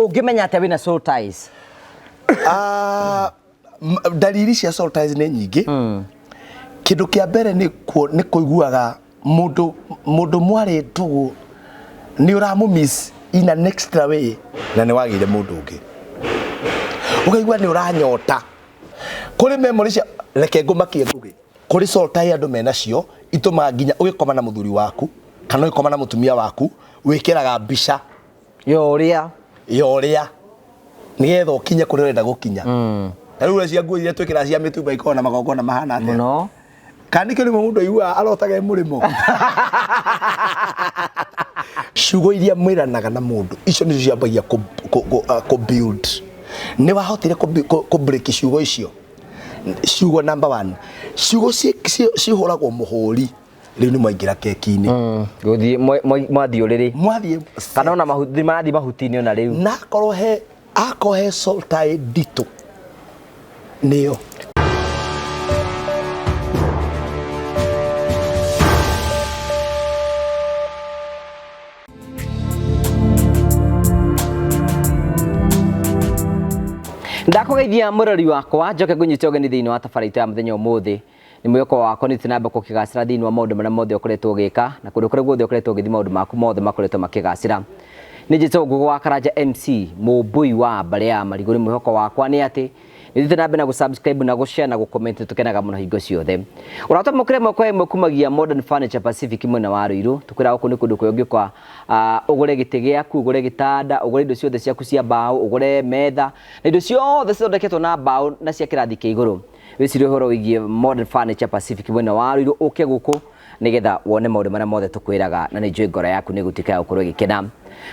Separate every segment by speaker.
Speaker 1: Ungimenya atĩ wĩna soul ties?
Speaker 2: Dalili cia soul ties nĩ nyingĩ. Kĩndũ kĩa mbere nĩ kũiguaga mũndũ mwarĩ ndugu nĩ ũramũmiss in an extra way na nĩ wagĩire mũndũ ũngĩ. Ũkaigua nĩ ũranyota. Kũrĩ memories cia reke ngũmakie ngugi. Kũrĩ soul tie andũ menacio itũmaga nginya ũgĩkoma na mũthuri waku kana ũgĩkoma na mũtumia waku wĩkĩraga mbica
Speaker 1: yo ũrĩa
Speaker 2: nigetha ũkinye kũrĩa ũrenda gũkinya. Rĩu cia nguo iria twĩkĩra cia mĩtumba ikoragwo na magongona mahana atĩa.
Speaker 1: No.
Speaker 2: Kandi kĩrĩ mũndũ aigua arotaga mũrĩmo. Ciugo iria mwĩranaga na mũndũ icio nĩcio ciambagia ku build. Nĩ wahotire ku break ciugo icio. Ciugo number 1. Ciugo cihũragwo mũhũri. Rĩu nĩ mwaingĩra keki-inĩ.
Speaker 1: Gũthiĩ mwathiĩ ũrĩrĩ.
Speaker 2: Mwathiĩ.
Speaker 1: Kana ona mathi mahuti-inĩ ona rĩu.
Speaker 2: Na akorwo he soul tie nditũ. Nĩyo.
Speaker 1: Ndakugeithia murori wakwa njoke ngunyite ũgeni thĩinĩ wa tabarĩra ya mũthenya ũmũthĩ. Nĩ mwĩhoko wakwa nĩ tũnamba kũkĩgacĩra thĩinĩ wa maũndũ marĩa mothe ũkoretwo ũgĩka na kũrĩa kũrĩa guothe ũkoretwo ũgĩthiĩ maũndũ maku mothe makoretwo makĩgacĩra. Nĩ njĩtwo Ngũgũ wa Karanja MC mũmbui wa mbarĩ ya marigũ. Nĩ mwĩhoko wakwa nĩ atĩ nĩ tũnamba na gũsubscribe na gũshare na gũcomment tũkenaga mũno hingo ciothe. Ũratũmũkĩre moko ĩmwe kumagia Modern Furniture Pacific mwena wa Ruiru. Tũkwĩra gũkũ nĩ kũndũ kũngĩ kwa ũgũre gĩtĩ gĩaku, ũgũre gĩtanda, ũgũre indo ciothe ciaku cia mbaũ, ũgũre metha na indo ciothe cithondeketwo na mbaũ na cia kĩrathi kĩa igũrũ. Wĩcirie ũhoro wĩgiĩ Modern Furniture Pacific mwena wa Ruiru ũke gũkũ nigetha wone maũndũ marĩa mothe tũkwĩraga na nĩ njũĩ ngoro yaku nĩ gũtuĩka gũkorwo ĩgĩkena.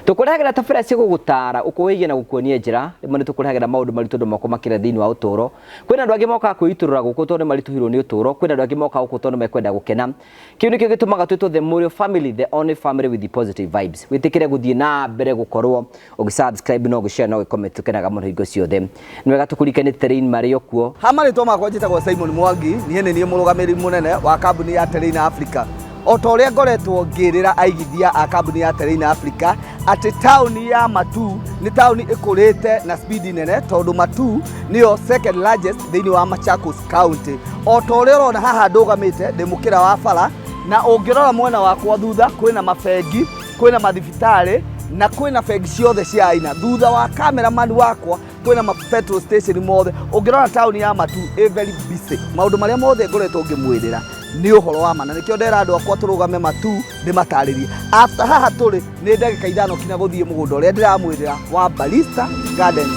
Speaker 1: Tũkũrehagĩra tabarĩra cia gũgũtaara ũkũwĩgie na gũkuonia njĩra. Rĩmwe nĩ tũkũrehagĩra maũndũ maritũ andũ moko makĩria thĩinĩ wa ũtũũro. Kwĩna andũ angĩ mokaga kwĩitũrũra gũkũ tondũ nĩ maritũhirwo nĩ ũtũũro. Kwĩna andũ angĩ mokaga gũkũ tondũ mekwenda gũkena. Kĩu nĩkĩo gĩtũmaga twĩtwo the Mũriũ family, the only family with the positive vibes. Wĩtĩkĩre gũthiĩ na mbere gũkorwo ũgĩsubscribe na ũgĩshare na ũgĩcomment tũkenaga mũno hingo ciothe. Nĩ wega tũkũrikane Terrain marĩ o kuo.
Speaker 3: Marĩtwa makwa njĩtagwo Simon Mwangi, niĩ nĩ niĩ mũrũgamĩrĩri mũnene wa kambuni ya Terrain Africa. O ta ũrĩa ngoretwo ngĩrĩra aigithia a kambuni ya Terrain Africa atĩ taũni ya Matu nĩ taũni ĩkũrĩte na speed nene tondũ Matu nĩyo second largest thĩinĩ wa Machakos County. O ta ũrĩa ũrona haha ndũgamĩte ndĩ mũkĩra wa bara na ũngĩrora mwena wakwa thutha kwĩna mabengi, kwĩna mathibitarĩ na kwĩna bengi ciothe cia aina. Thutha wa cameraman wakwa kwĩna petrol station mothe. Ũngĩrora taũni ya Matu very busy. Maũndũ marĩa mothe ngoretwo ngĩmwĩrĩra nĩ ũhoro wa mana. Nĩkĩo ndera andũ akwa tũrũgame Matu ndĩmatarĩrie. After haha tũrĩ nĩ ndagĩka ithano kinya gũthiĩ mũgũnda ũrĩa ndĩramwĩrĩra wa Balista Gardens.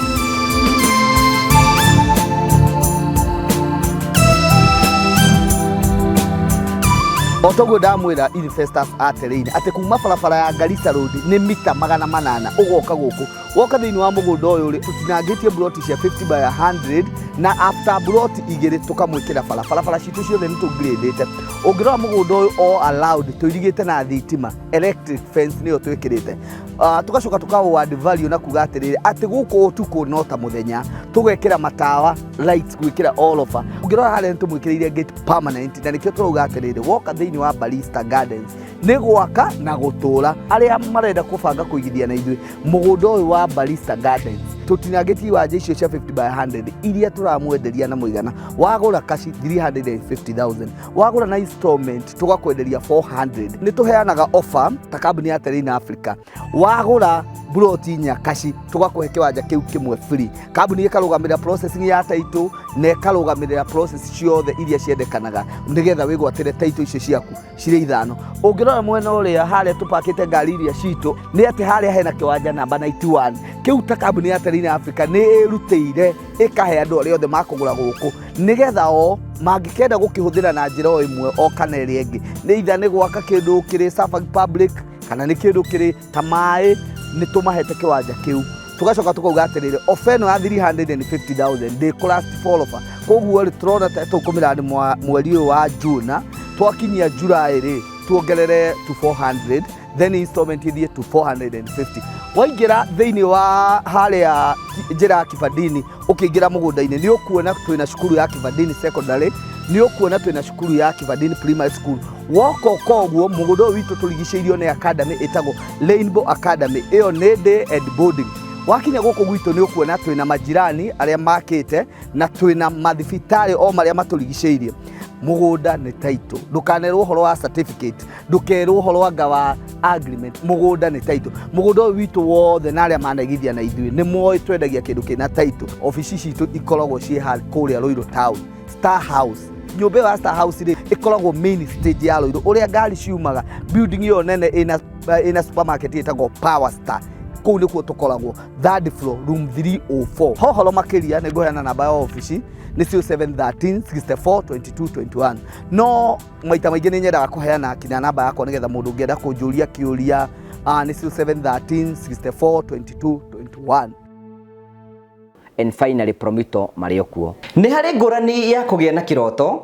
Speaker 3: Otogo ndamwĩra investors a Terrain atĩ kuma barabara ya Garissa Road nĩ mita 800 ũgoka gũkũ. Woka thĩinĩ wa mũgũnda ũyũ rĩ tũtinangĩtie plot cia 50 by 100 na after plot igĩrĩ tũkamwĩkĩra barabara citũ ciothe nĩ tũgradĩte. Ũngĩrora mũgũnda ũyũ all allowed tũirigĩte na thitima, electric fence nĩyo twĩkĩrĩte. Tugacoka tukawo add value na kuga atĩrĩrĩ atĩ gũkũ ũtukũ no ta mũthenya tũgekĩra matawa lights gwĩkĩra all over. Ũngĩrora harĩa tũmwĩkĩrĩire gate permanent na nĩkĩo tũrauga atĩrĩrĩ woka thĩinĩ wa Balista Gardens nĩ gwaka na gũtũũra. Arĩa marenda kũbanga kũigithia na ithuĩ mũgũnda ũyũ wa Balista Gardens tũtinangĩtie wanja icio cia 50 by 100 iria tũramwenderia na mũigana. Wagũra kashi 350,000, wagũra na installment tũgakwenderia 400. Nĩ tũheanaga offer ta kambuni ya Terrain Africa. Wagũra ploti nyakashi tũgakũhe kĩwanja kĩu kĩmwe free. Kambuni ĩkarũgamĩrĩra processing ya title na ĩkarũgamĩrĩra process ciothe iria ciendekanaga nĩgetha wĩgwatĩre title icio ciaku cirĩ ithano. Ũngĩrora mwena ũrĩa harĩa tũpakĩte ngari iria citũ nĩ atĩ harĩa hena kĩwanja namba 91. Kĩu ta kambuni ya Terrain Africa nĩ ĩrutĩire ĩkahe andũ arĩa othe makũgũra gũkũ nĩgetha o mangĩkenda gũkĩhũthĩra na njĩra o ĩmwe o kana ĩrĩa ĩngĩ. Nĩ itha nĩ gwaka kĩndũ kĩrĩ Safari Public kana nĩ kĩndũ kĩrĩ ta maĩ nĩ tũmahete kĩwanja kĩu. Tugacoka tũkauga atĩrĩrĩ ofa ĩno ya 350,000 ndĩkũlast forever. Koguo rĩ tũrona tũkũmĩra mweri ũyũ wa June twakinyia July rĩ tuongerere to 400 then installment ithiĩ to 450. Waingĩra thĩinĩ wa harĩa njĩra ya Kibandini ũkĩingĩra mũgũnda-inĩ nĩ ũkuona twĩna cukuru ya Kibandini Secondary, nĩ ũkuona twĩna cukuru ya Kibandini Primary School. Woka koguo mũgũnda ũyũ witũ tũrigicĩirio nĩ academy ĩtagwo Rainbow Academy. Ĩyo nĩ day and boarding. wakinya gũkũ gwitũ nĩ ũkuona twĩna majirani arĩa makĩte na twĩna mathibitarĩ o marĩa matũrigicĩirie. Mũgũnda nĩ title, ndũkanerwo ũhoro wa certificate, ndũkerwo ũhoro wa wa agreement. Mũgũnda nĩ title. Mũgũnda ũyũ witũ wothe na arĩa managithia na ithuĩ nĩ moĩ twendagia kĩndũ kĩna title. Ofici citũ ikoragwo ciĩ kũrĩa Ruiru town, Star House. Nyũmba ya Star House rĩ ikoragwo main stage ya Ruiru, ũrĩa ngari ciumaga building yo nene ina supermarket ĩtagwo Power Star. Kũu nĩkuo tũkoragwo, third floor, room 304. Hohoro makĩria nĩ ngũheana namba ya ofici nĩ 0713 64 22 21. No maita maingĩ nĩ nyendaga kũheana kinya namba yakwa nĩgetha mũndũ ũngĩenda kũnjũria kĩũria nĩ 0713 64 22 21.
Speaker 1: And finally Promito marĩ okuo. Nĩ harĩ ngũrani ya kũgĩa na kĩroto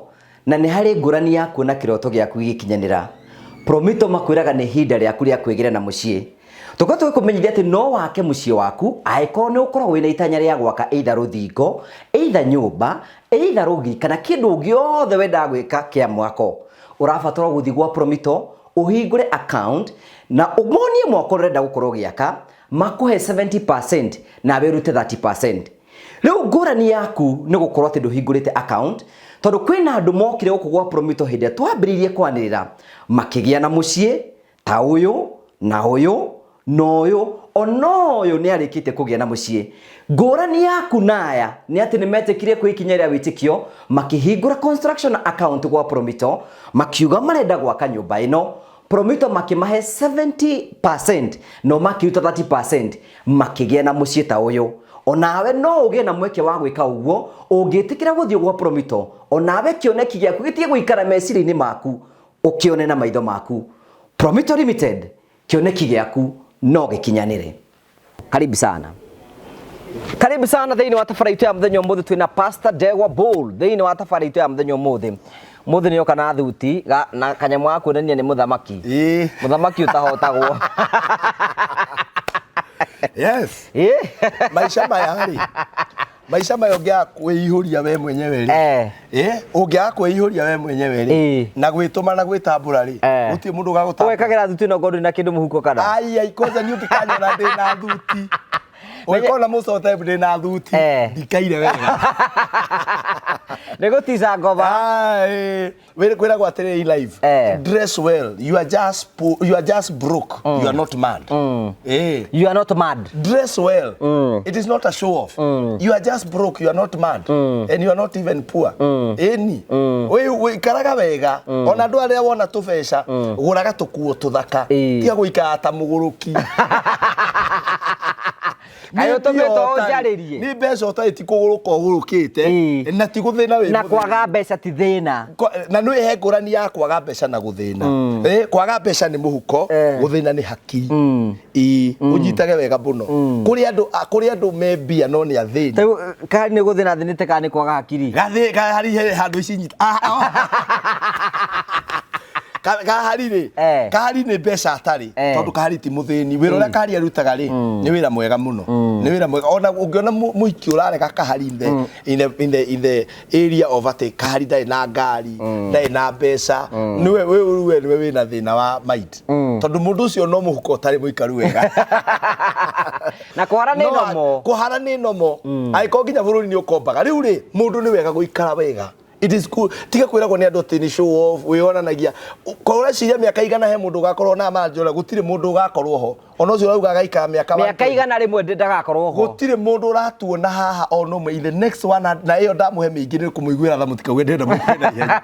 Speaker 1: na nĩ harĩ ngũrani ya kuona kĩroto gĩaku gĩkinyanĩra. Promito makwĩraga nĩ ihinda rĩaku rĩa kwĩgĩra na mũciĩ. Tukotuwe kũmenyithia atĩ no wake mũciĩ waku angĩkorwo nĩ ũkoragwo wĩna itanya rĩa gwaka either rũthingo, either nyũmba, either rũgi kana kĩndũ gĩothe wendaga gwĩka kĩa mwako. Ũrabatara gũthiĩ gwa Promito ũhingũre account na ũmonie mwako ũrenda gũkorwo gĩaka, makũhe 70% na wĩrute 30%. Rĩu ngũrani yaku nĩ gũkorwo atĩ ndũhingũrĩte account tondũ kwĩna andũ mokire gũkũ gwa Promito hĩndĩ ĩrĩa twambĩrĩirie kwanĩrĩra makĩgĩa na mũciĩ ta ũyũ na ũyũ na ũyũ ona ũyũ nĩ arĩkĩte kũgĩa na mũciĩ. Ngũrani yaku naya nĩ atĩ nĩ metĩkire kwĩkinya rĩa wĩtĩkio makĩhingũra construction account gwa Promito makiuga marenda gwaka nyũmba ĩno. Promito makimahe 70% no makiruta 30% makĩgĩa na mũciĩ ta ũyũ. Onawe no ũgĩe na mweke wa gwĩka ũguo ũngĩtĩkĩra gũthiĩ gwa Promito. Onawe kĩoneki gĩaku gĩtige gũikara meciria-inĩ maku ũkĩone na maitho maku. Promito Limited, kĩoneki gĩaku no gĩkinyanĩre. Karibu sana. Karibu sana thĩinĩ wa tabarĩra ya mũthenya ũmũthĩ twĩna Pastor Ndegwa Bull thĩinĩ wa tabarĩra ya mũthenya ũmũthĩ. Mũthĩ nĩ oka na thuti na kanyamũ ga kuonania nĩ mũthamaki. Mũthamaki ũtahotagwo.
Speaker 2: Yes. Maisha maya rĩ. Maisha maya ũngĩaga kwĩihũria we mwenyewe rĩ. Ũngĩaga kwĩihũria we mwenyewe rĩ. Na gwĩtũma na gwĩtambũra rĩ. Gũtirĩ mũndũ ũgagũtambũra. Wekagĩra thuti no ngorwo na kĩndũ mũhuko kana. Ai kwanza nĩ ũngĩkanyona ndĩna thuti. Ũngĩkorwo na mũcote ndĩna thuti. Ndikaire wega.
Speaker 3: Negotiza ngoma.
Speaker 2: Wewe kwenda kwa tele live. Dress well. You are just broke. You are not mad.
Speaker 3: You are not mad.
Speaker 2: Dress well. It is not a show off. You are just broke. You are not mad. And you are not even poor. Wewe karaga wega. Ona andũ arĩa wona tũbeca gũraga tũkuo tũthaka. Tiga gũikara ta mũgũrũki.
Speaker 3: Kayo tometo njaririe.
Speaker 2: Ni mbeca ũtarĩ ti kũgũrũka ũgũrũkĩte na ti gũthĩna wĩ.
Speaker 3: Na kwaga mbeca ti thĩna.
Speaker 2: Na nĩ he ngũrani ya kwaga mbeca na gũthĩna. Kwaga mbeca nĩ mũhuko, gũthĩna nĩ hakiri. Ũnyitage wega mũno. Kũrĩ andũ me mbia no nĩ athĩni.
Speaker 3: Kahari nĩ gũthĩna thĩnĩte kana nĩ kwaga hakiri.
Speaker 2: Kahari handũ ici nyita. Kahari rĩ. Kahari nĩ mbeca atarĩ. Tondũ kahari ti mũthĩni. Wĩra ũrĩa kahari arutaga rĩ nĩ wĩra mwega mũno. Nĩ wĩra mwega. Ona ũngĩona mũhiki ũrarega kahari in the area of atĩ kahari ndarĩ na ngari, ndarĩ na mbeca. Niwe wĩna thĩna wa mind. Tondũ mũndũ ũcio no mũhuko ũtarĩ mũikaru wega.
Speaker 3: Na kũhara nĩ nomo.
Speaker 2: Kũhara nĩ nomo. Angĩkorwo nginya bũrũri nĩ ũkombaga. Rĩu rĩ mũndũ nĩ wega gũikara wega. It is cool. Tiga kwĩragwo nĩ andũ atĩ nĩ show off, wĩonanagia. Korwo ciria mĩaka igana he mũndũ ũgakorwo na manjora, gũtirĩ mũndũ ũgakorwo ho. Ona ũcio ũrauga agaikara mĩaka
Speaker 3: igana rĩmwe ndagakorwo ho.
Speaker 2: Gũtirĩ mũndũ ũratuona haha ono mwe. The next one na ĩyo ndamũhe mĩingĩ nĩ kũmũiguĩra tha mũtikauge ndenda mũkwenda ihenya.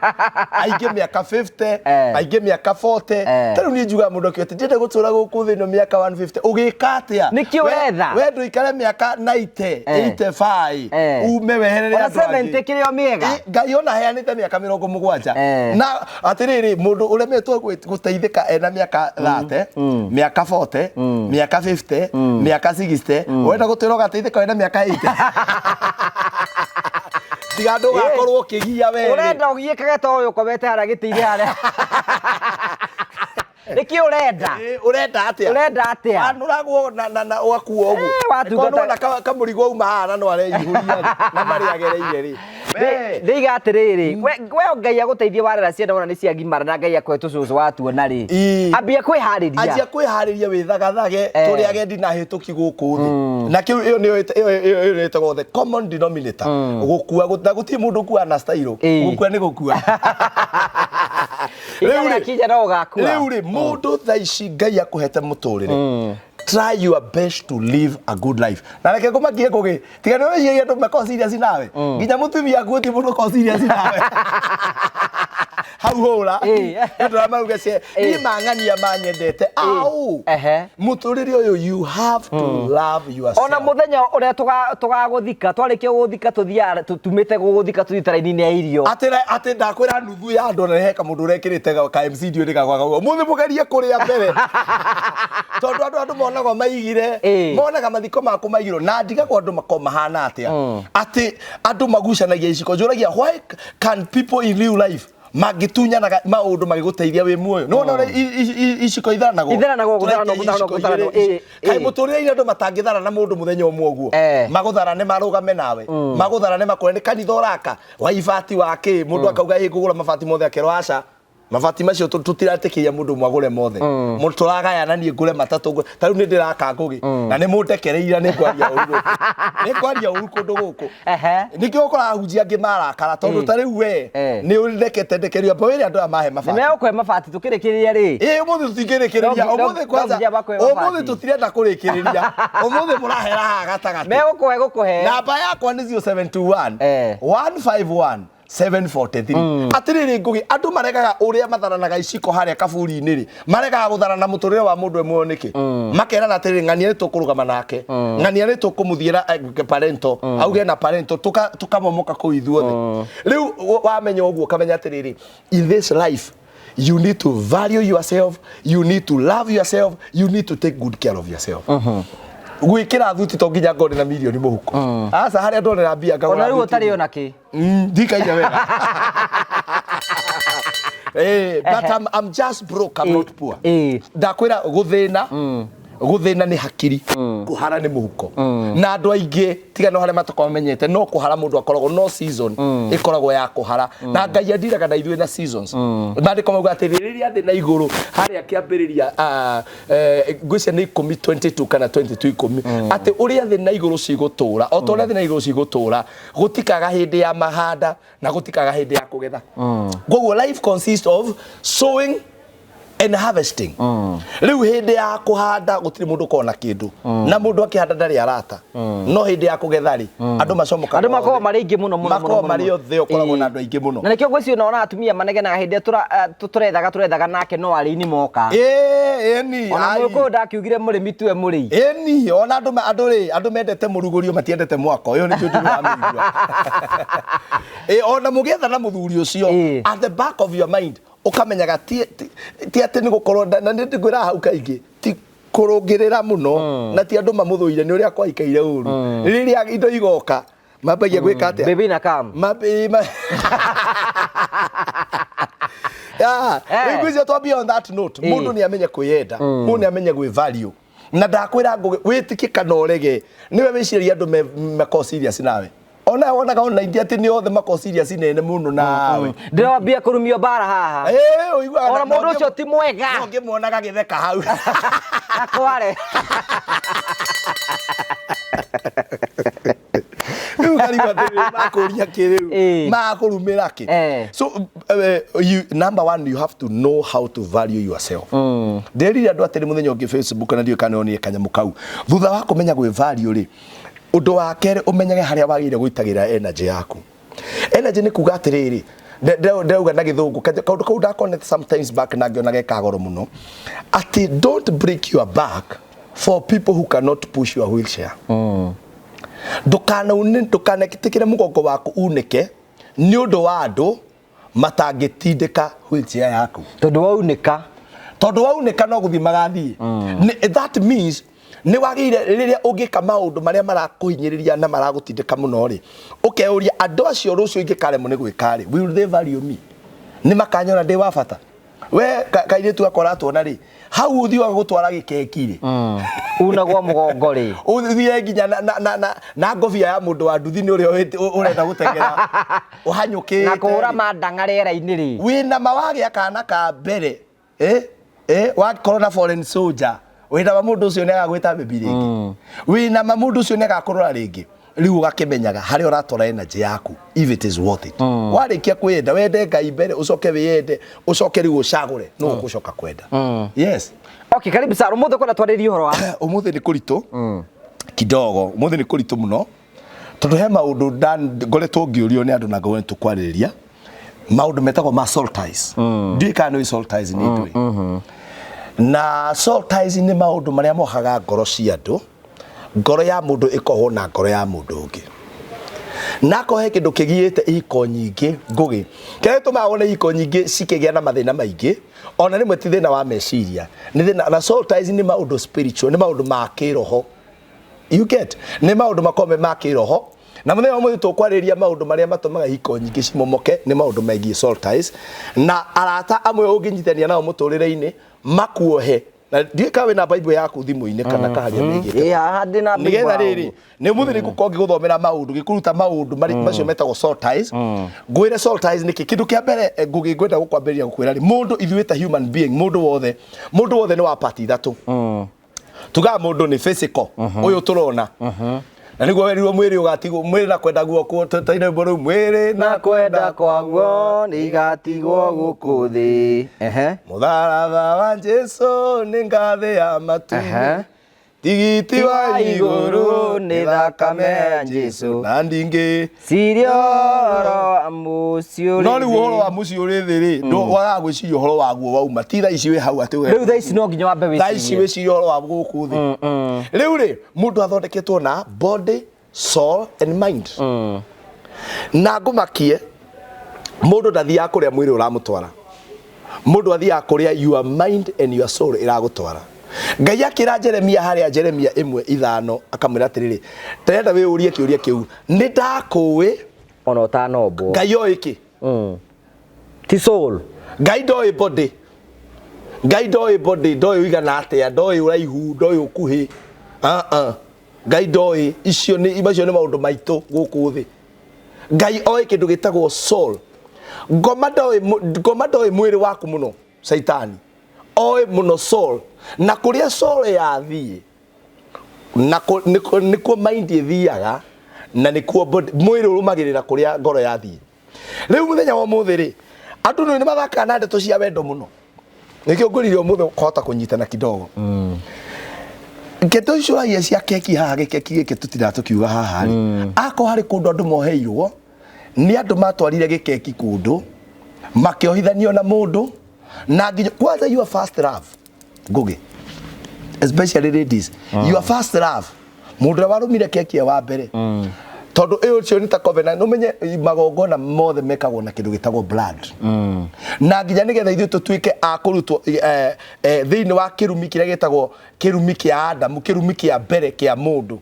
Speaker 2: Aingĩ mĩaka 50, aingĩ mĩaka 40. Tarĩu niĩ njugaga mũndũ akĩote ndenda gũtũra gũkũ thĩ ĩno mĩaka 150. Ũgĩka atĩa?
Speaker 3: Nĩkĩo wetha.
Speaker 2: We ndũikare mĩaka 90, 85. Ume weherere
Speaker 3: andũ angĩ. Ona 70 kĩrĩo mĩega.
Speaker 2: Ngai ona heanĩte mĩaka 70. Na atĩrĩrĩ mũndũ ũremetwo gũteithĩka ena mĩaka 30, mĩaka 40, mĩaka 50, mĩaka 60, wenda gũtwĩra ũgateithĩka wena mĩaka 80. Tiga ndũgakorwo ũkĩgia weri.
Speaker 3: Ũrenda ũgiĩkage ta ũyũ ũkomete harĩa gĩtĩ-inĩ harĩa. Nĩkĩ ũrenda?
Speaker 2: Ũrenda atĩa?
Speaker 3: Ũrenda atĩa?
Speaker 2: Anũragwo na ũgakuo ũguo. Kondona kamũrigo uma haha no areihũria na marĩagereire rĩ.
Speaker 3: Ndĩiga atĩrĩrĩ, we Ngai agũteithie warera ciana ona nĩ ciagimara na Ngai akũhe tũcũcũ watuona rĩ. Ambia kwĩharĩria.
Speaker 2: Anjia kwĩharĩria wĩthagathage tũrĩ agendi na hĩtũki gũkũ thĩ. na kiu iyo ni ĩtagwo the common denominator gukua gutie mundu kua na style gukua ni gukua riu ri mundu thaici Ngai akuhete muturire try your best to live a good life na reke kumakie kugi tigana we cia andu mako serious nawe nginya mutumia akuti mundu ko serious nawe hau hora ndu ramauga cie ni mang'ania manyendete au muturire uyu you have to love yourself
Speaker 1: ona muthenya uria tugaguthika twarikia guthika tuthia tumite guthika tuthitara-ini ya irio
Speaker 2: ati ndakwira nuthu ya andu na heka mundu urekirite ka MC ndio ndikagwa muthi mugerie kuria mbere tondu andu monaga maigire monaga mathiko maku maigiro na ndiga kwa andu makoma hana atia ati andu magucanagia iciko njuragia why can people in real life magitunyanaga maundu magiguteithia wi muoyo no na iciko itharanago kai muturire andu matangithara na mundu muthenya umwe uguo maguthara ni marugame nawe maguthara ni makore ni kanitha uraka wa ibati wake mundu akauga kugura mabati mothe akero aca mabati macio tutiratikiria mundu mwagure mothe mundu turagayana nie ngure matatu tariu ni ndiraka ngugi na ni mundekereira ni kwaria uru kundu guku nikio ukorahunjia ngimarakara tondu tariu we ni urekete ndekerio pa wiri andu amahe mabati
Speaker 1: ni mekwe mabati tukirikiria ri
Speaker 2: umuthi tutingirikiria umuthi kwanza umuthi tutirenda kurikiriria umuthi murahera haha gatagati
Speaker 1: gukuhe
Speaker 2: namba yakwa ni 0721 151 743 atiriri ngugi andu maregaga uria matharanaga iciko haria kaburi-ini ri maregaga gutharana muturire wa mundu emwe niki makerana atiriri ng'ania ni tukurugama nake ng'ania ni tukumuthiira parento auge na parento tukamomoka ku ithuothe riu wamenya uguo kamenya atiriri in this life you need to value yourself, you need to love yourself, you need to take good care of yourself. Gwikira thuti to nginya ngone na milioni muhuko asa haria ndonera mbia ngagura
Speaker 1: ona riu utari ona ki
Speaker 2: ndikaija wega but I'm just broke, I'm not poor ndakwira guthina ni hakiri kuhara ni muhuko na andu aingi tiga no haria matakomenyete no kuhara mundu akoragwo no season ikoragwo ya kuhara na Ngai andiraga na ithuĩ na seasons mandiko mauga atiriria thi na iguru haria kiambiriria ngwicia ni 10:22 kana 22:10 ati uria thi na iguru cigutura o toria thi na iguru cigutura gutikaga hindi ya mahanda na gutikaga hindi ya kugetha gogo life consists of sowing and harvesting. Riu hindi ya kuhanda gutiri mundu kona kindu na mundu akihanda ndari arata no hindi ya kugetha ri andu macomoka
Speaker 1: andu makoma mari ingi muno
Speaker 2: makoma mari othe ukoragwo na andu aingi muno
Speaker 1: na nikio gweci ona atumia manegenaga hindi turethaga nake no ari-ini moka
Speaker 2: ni
Speaker 1: ona muko ndakiugire murimi tue muri
Speaker 2: ni ona andu mendete murugurio matiendete mwako uyu ni kindu wamigua ona mugetha na muthuri ucio at the back of your mind ukamenyaga ti ati ni gukorwo na ndigwira hau kaingi ti kurungirira muno na ti andu mamuthuire ni uria kwaikaire uru riria indo igoka mabagia gwika atia
Speaker 1: baby na kam
Speaker 2: ngwicia twambia on that note mundu ni amenye kwiyenda mundu ni amenye gwi value na ndakwira witiki kana urege niwe wiciria andu meko serious nawe ona india ati ni othe mako serious nene muno nawe
Speaker 1: ndirambia kurumio bara haha
Speaker 2: uiguaga
Speaker 1: ona mundu ucio ti mwega
Speaker 2: no ngimuonaga githeka hau
Speaker 1: akware
Speaker 2: makuria kiriu makurumira ki so number one you have to know how to value yourself ndirira andu atiri muthenya ungi Facebook na ndio kana oni kanyamu kau thutha wa kumenya gwi value ri undu wa kere umenyage haria wagire guitagira energy yaku energy ni kuga atiriri ndauga na githungu kaundu kau ndakona sometimes back na ngiona gekagoro muno ati don't break your back for people who cannot push your wheelchair ndukana kitikire mugongo waku unike ni undu wa andu matangitindika wheelchair yaku
Speaker 1: tondu waunika
Speaker 2: no guthi magathii that means ni wagire riria ungika maundu maria marakuhinyiriria na maragutindika muno ri ukeuria andu acio rucio ingikaremwo ni gwikari will they value me ni makanyona ndi wa bata we kaire tu akora tuona ri hau uthi wa gutwara gikeki ri
Speaker 1: unagwa mugongo ri
Speaker 2: uthie nginya na ngobia ya mundu wa nduthi ni uria urenda gutengera uhanyukite
Speaker 1: na kuura mandanga rera-ini ri wina
Speaker 2: mawagi akana ka mbere wa corona foreign soldier wina mundu ucio nega gwita baby ringi wina mundu ucio nega kurora ringi riu ugakimenyaga hari uratwara energy yaku if it is worth it warikia kwenda wende Ngai mbere ucoke wiyende ucoke riu ucagure no ugucoka kwenda yes.
Speaker 1: Okay, karibu sana. Umuthi kwenda twaririe horo wa
Speaker 2: umuthi ni kuritu kidogo umuthi ni kuritu muno tondu he maundu ngoretwo ngiurio ni andu na ngoretwo kwaririria maundu metagwo ma soul ties ndui kana ni soul ties ni ndui na soul ties ni maundu maria mohaga ngoro cia andu ngoro ya mundu ikoho na ngoro ya mundu ungi nako he kindu kigiite iko nyingi ngugi kaya tumagone iko nyingi cikigia na mathina maingi ona rimwe ti thina wa meciria ni thina na soul ties ni maundu spiritual ni maundu ma kiroho you get ni maundu makome ma kiroho na muthenya umwe tukwariria maundu maria matumaga iko nyingi cimomoke ni maundu megie soul ties na arata amwe unginyitania nao muturire-ini makuohe na ndika we na Bible yaku thimu-ini kana kaharia megite
Speaker 1: handi na Bible
Speaker 2: nigetha riri ni muthiri gukongi guthomera maundu gikuruta maundu macio metagwo soul ties ngwire soul ties niki kindu kia mbere ngugi ngwenda gukwambiria gukwira ri mundu ithuita human being mundu wothe ni wa part ithatu tuga mundu ni physical uyu turona na niguo werirwo mwiri ugatigwo mwiri na kwenda guoko taine boru mwiri na kwenda kwaguo ni gatigwo guku thi mutharaba wa Jesu ni ngathi ya matu tigiti wa iguru ni thakame ya Jesu na ndingi sirioro amucio no ni uhoro wa mucio ri thiri ndo waga gwiciria uhoro waguo wauma ti tha ici we hau ati we
Speaker 1: riu tha ici no nginya wambe wiciria
Speaker 2: tha ici wiciria uhoro wa guku thi riu ri mundu athondeketwo na body soul and mind na ngumakie mundu ndathia kuria mwiri uramutwara mundu athia kuria your mind and your soul iragutwara Ngai akira Jeremia haria Jeremia 1:5 akamwira atiriri terenda we urie kiuria kiu ni ndakuwi
Speaker 1: ona utanombo
Speaker 2: Ngai oiki
Speaker 1: ti soul
Speaker 2: Ngai ndoi body Ngai ndoi body ndoi uigana atia ndoi uraihu ndoi ukuhi Ngai ndoi icio ni maundu maitu guku thi Ngai oi kindu gitagwo soul ngoma ndoi mwiri waku muno saitani oi muno soul na kuria soul yathie na nikuo mind ithiaga na nikuo mwiri urumagirira kuria ngoro yathie riu muthenya wa muthiri andu ni mathaka na ndeto cia wendo muno nikio nguririo muthe kohota kunyitana kidogo ngeto icio ya cia keki haha gikeki giki tutiratukiuga haha ako hari kundu andu moheirwo ni andu matwarire gikeki kundu makiohithanio na mundu na nginya kwanza your first love ngugi especially ladies your first love mundu warumire keki wa mbere tondu iyo cio ni ta covenant umenye magongona mothe mekagwo na kindu gitagwo blood na nginya nigetha ithu tutuike a kurutwo thiini wa kirumi kiria gitagwo kirumi kia Adamu kirumi kia mbere kia mundu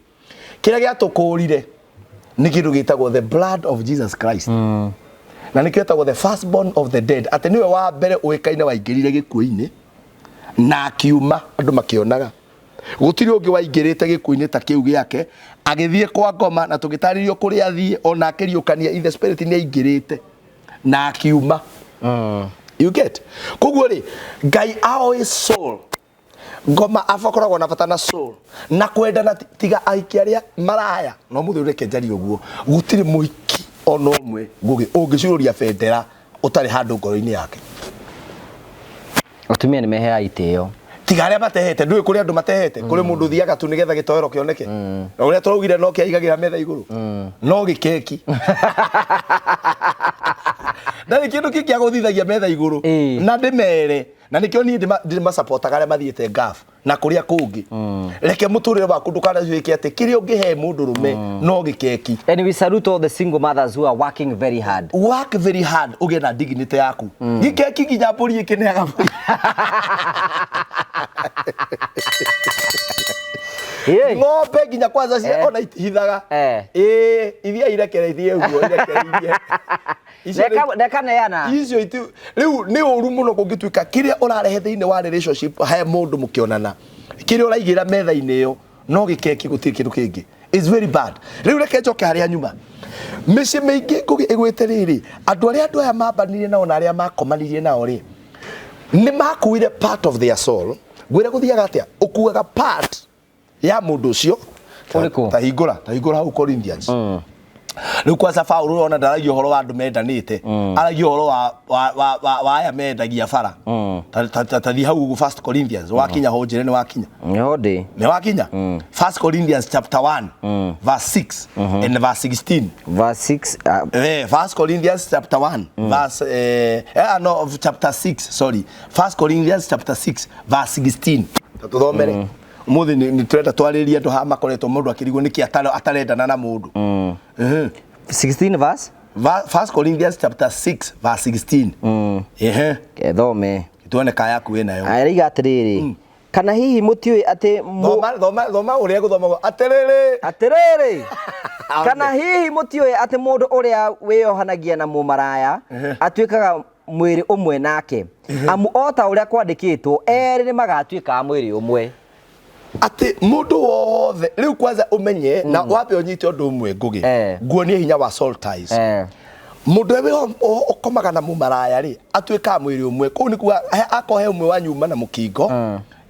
Speaker 2: kiria giatukurire ni kindu gitagwo the blood of Jesus Christ na niketagwo the firstborn of the dead ati niwe wa mbere uikaine waingirire gikuini na akiuma andu makionaga gutiri ungi waingirite gikuini ta kiu giake agithie kwa ngoma na tugitaririo kuri athie ona akiriukania in the spirit ni aingirite na akiuma you get koguo ri Ngai aoi soul ngoma afakoragwo na bata na soul na kwenda na tiga aiki aria maraya no muthuri kenjari uguo gutiri muiki ono mwe ngugi ungicuria bendera utari handu ngoro-ini yake
Speaker 1: atumia ni mehea itio
Speaker 2: tiga aria matehete ndui kuri andu matehete kuri mundu thiaga tu nigetha gitoero kioneke na uria turaugire no kiaigagira metha iguru no gikeki ndari kindu kikia guthithagia metha iguru na ndimere na nikio ni ndima supportaga aria mathiete gaf na kuria kungi reke muturire waku ndukana yuike ati kiri ungihe mundu rume no gikeki.
Speaker 1: And we salute all the single mothers who are working very hard.
Speaker 2: Work very hard uge na dignity yaku gikeki ginya mburi ikineaga ng'ombe nginya kwanza cia ona itihithaga ithia irekereirie uguo irekereirie
Speaker 1: Neka neana
Speaker 2: icio itu riu ni uru muno kungituika kiria urarehe thiini wa relationship he mundu mukionana kiria uraigira metha-ini iyo no gikeki gutiri kindu kingi. It's very bad. Riu reke njoke haria nyuma mici mingi ngugi igwite riri andu aya mambanirie nao na aria makomanirie nao ri ni makuire part of their soul ngwira guthiaga atia ukuaga part ya mundu ucio ta hingura hau Corinthians Riu kwanza Paulo ona ndaragia horo wa andu mendanite aragia horo wa aya mendagia bara tathi hau 1 Corinthians wakinya ho njire ni wakinya ni wakinya 1 Corinthians chapter 1 verse 6 and verse 16
Speaker 1: verse 6
Speaker 2: 1 Corinthians chapter 1 verse chapter 6 sorry 1 Corinthians chapter 6 verse 16 tuthomere muthi ni turenda twariria andu ha makoretwo mundu akirigwo niki atarendana na mundu
Speaker 1: 16 verse
Speaker 2: 1 Corinthians chapter 6 verse 16
Speaker 1: thome
Speaker 2: tuone kaya ku winayo
Speaker 1: ariga atiriri kana hihi mutiui ati
Speaker 2: thoma uria guthoma atiriri
Speaker 1: kana hihi mutiui ati mundu uria wiyohanagia na mumaraya atuikaga mwiri umwe nake amu ota uria kwandikitwo eri ni magatuika mwiri umwe
Speaker 2: ati mundu wothe riu kwanza umenye na wape onyite undu umwe ngugi nguonie hinya wa soul ties mundu ewe okomaga na mumaraya ri atuika mwiri umwe ku ni kuga akohe umwe wa nyuma na mukingo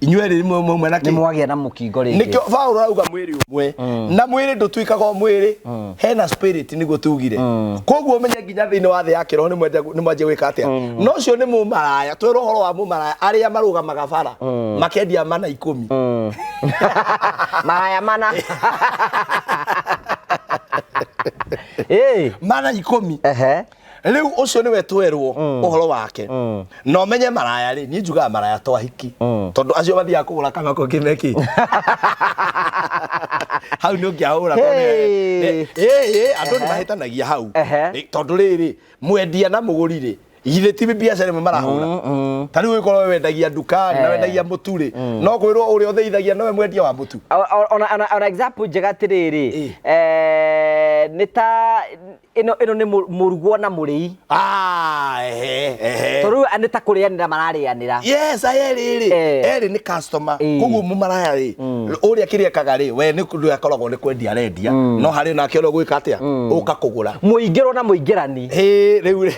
Speaker 2: inyueri rimwe umwe nake
Speaker 1: ni mwagia na mukingo ringi
Speaker 2: nikio Paulo arauga mwiri umwe na mwiri ndutuikaga mwiri hena spirit niguo tugire koguo menye nginya thini wa thi ya kiroho ni mwaje gwika atia no cio ni mumaraya twiro horo wa mumaraya aria marugamaga bara makendia mana 10
Speaker 1: maraya mana
Speaker 2: mana 10 riu ucio ni wetwerwo uhoro wake no menye maraya ri ni njuga maraya twahiki tondu acio bathia kugura kamako kimeki hau ni ngiahura andu ni mahitanagia hau tondu riri mwendia na muguri ri ithe ti biacara imwe marahura tari wikorwo wendagia dukani na wendagia muturi no kwirwo uri otheithagia nowe mwendia wa mutu
Speaker 1: ona example njega tiriri nita ino ni murugo na murei toru anita kurianira mararianira
Speaker 2: yes eri ni customer koguo mumaraya ri uri akiria kagari we ni kundu akoragwo ni kwendia rendia no hari nake ro gwika atia uka kugura
Speaker 1: muingiro na muingirani
Speaker 2: riu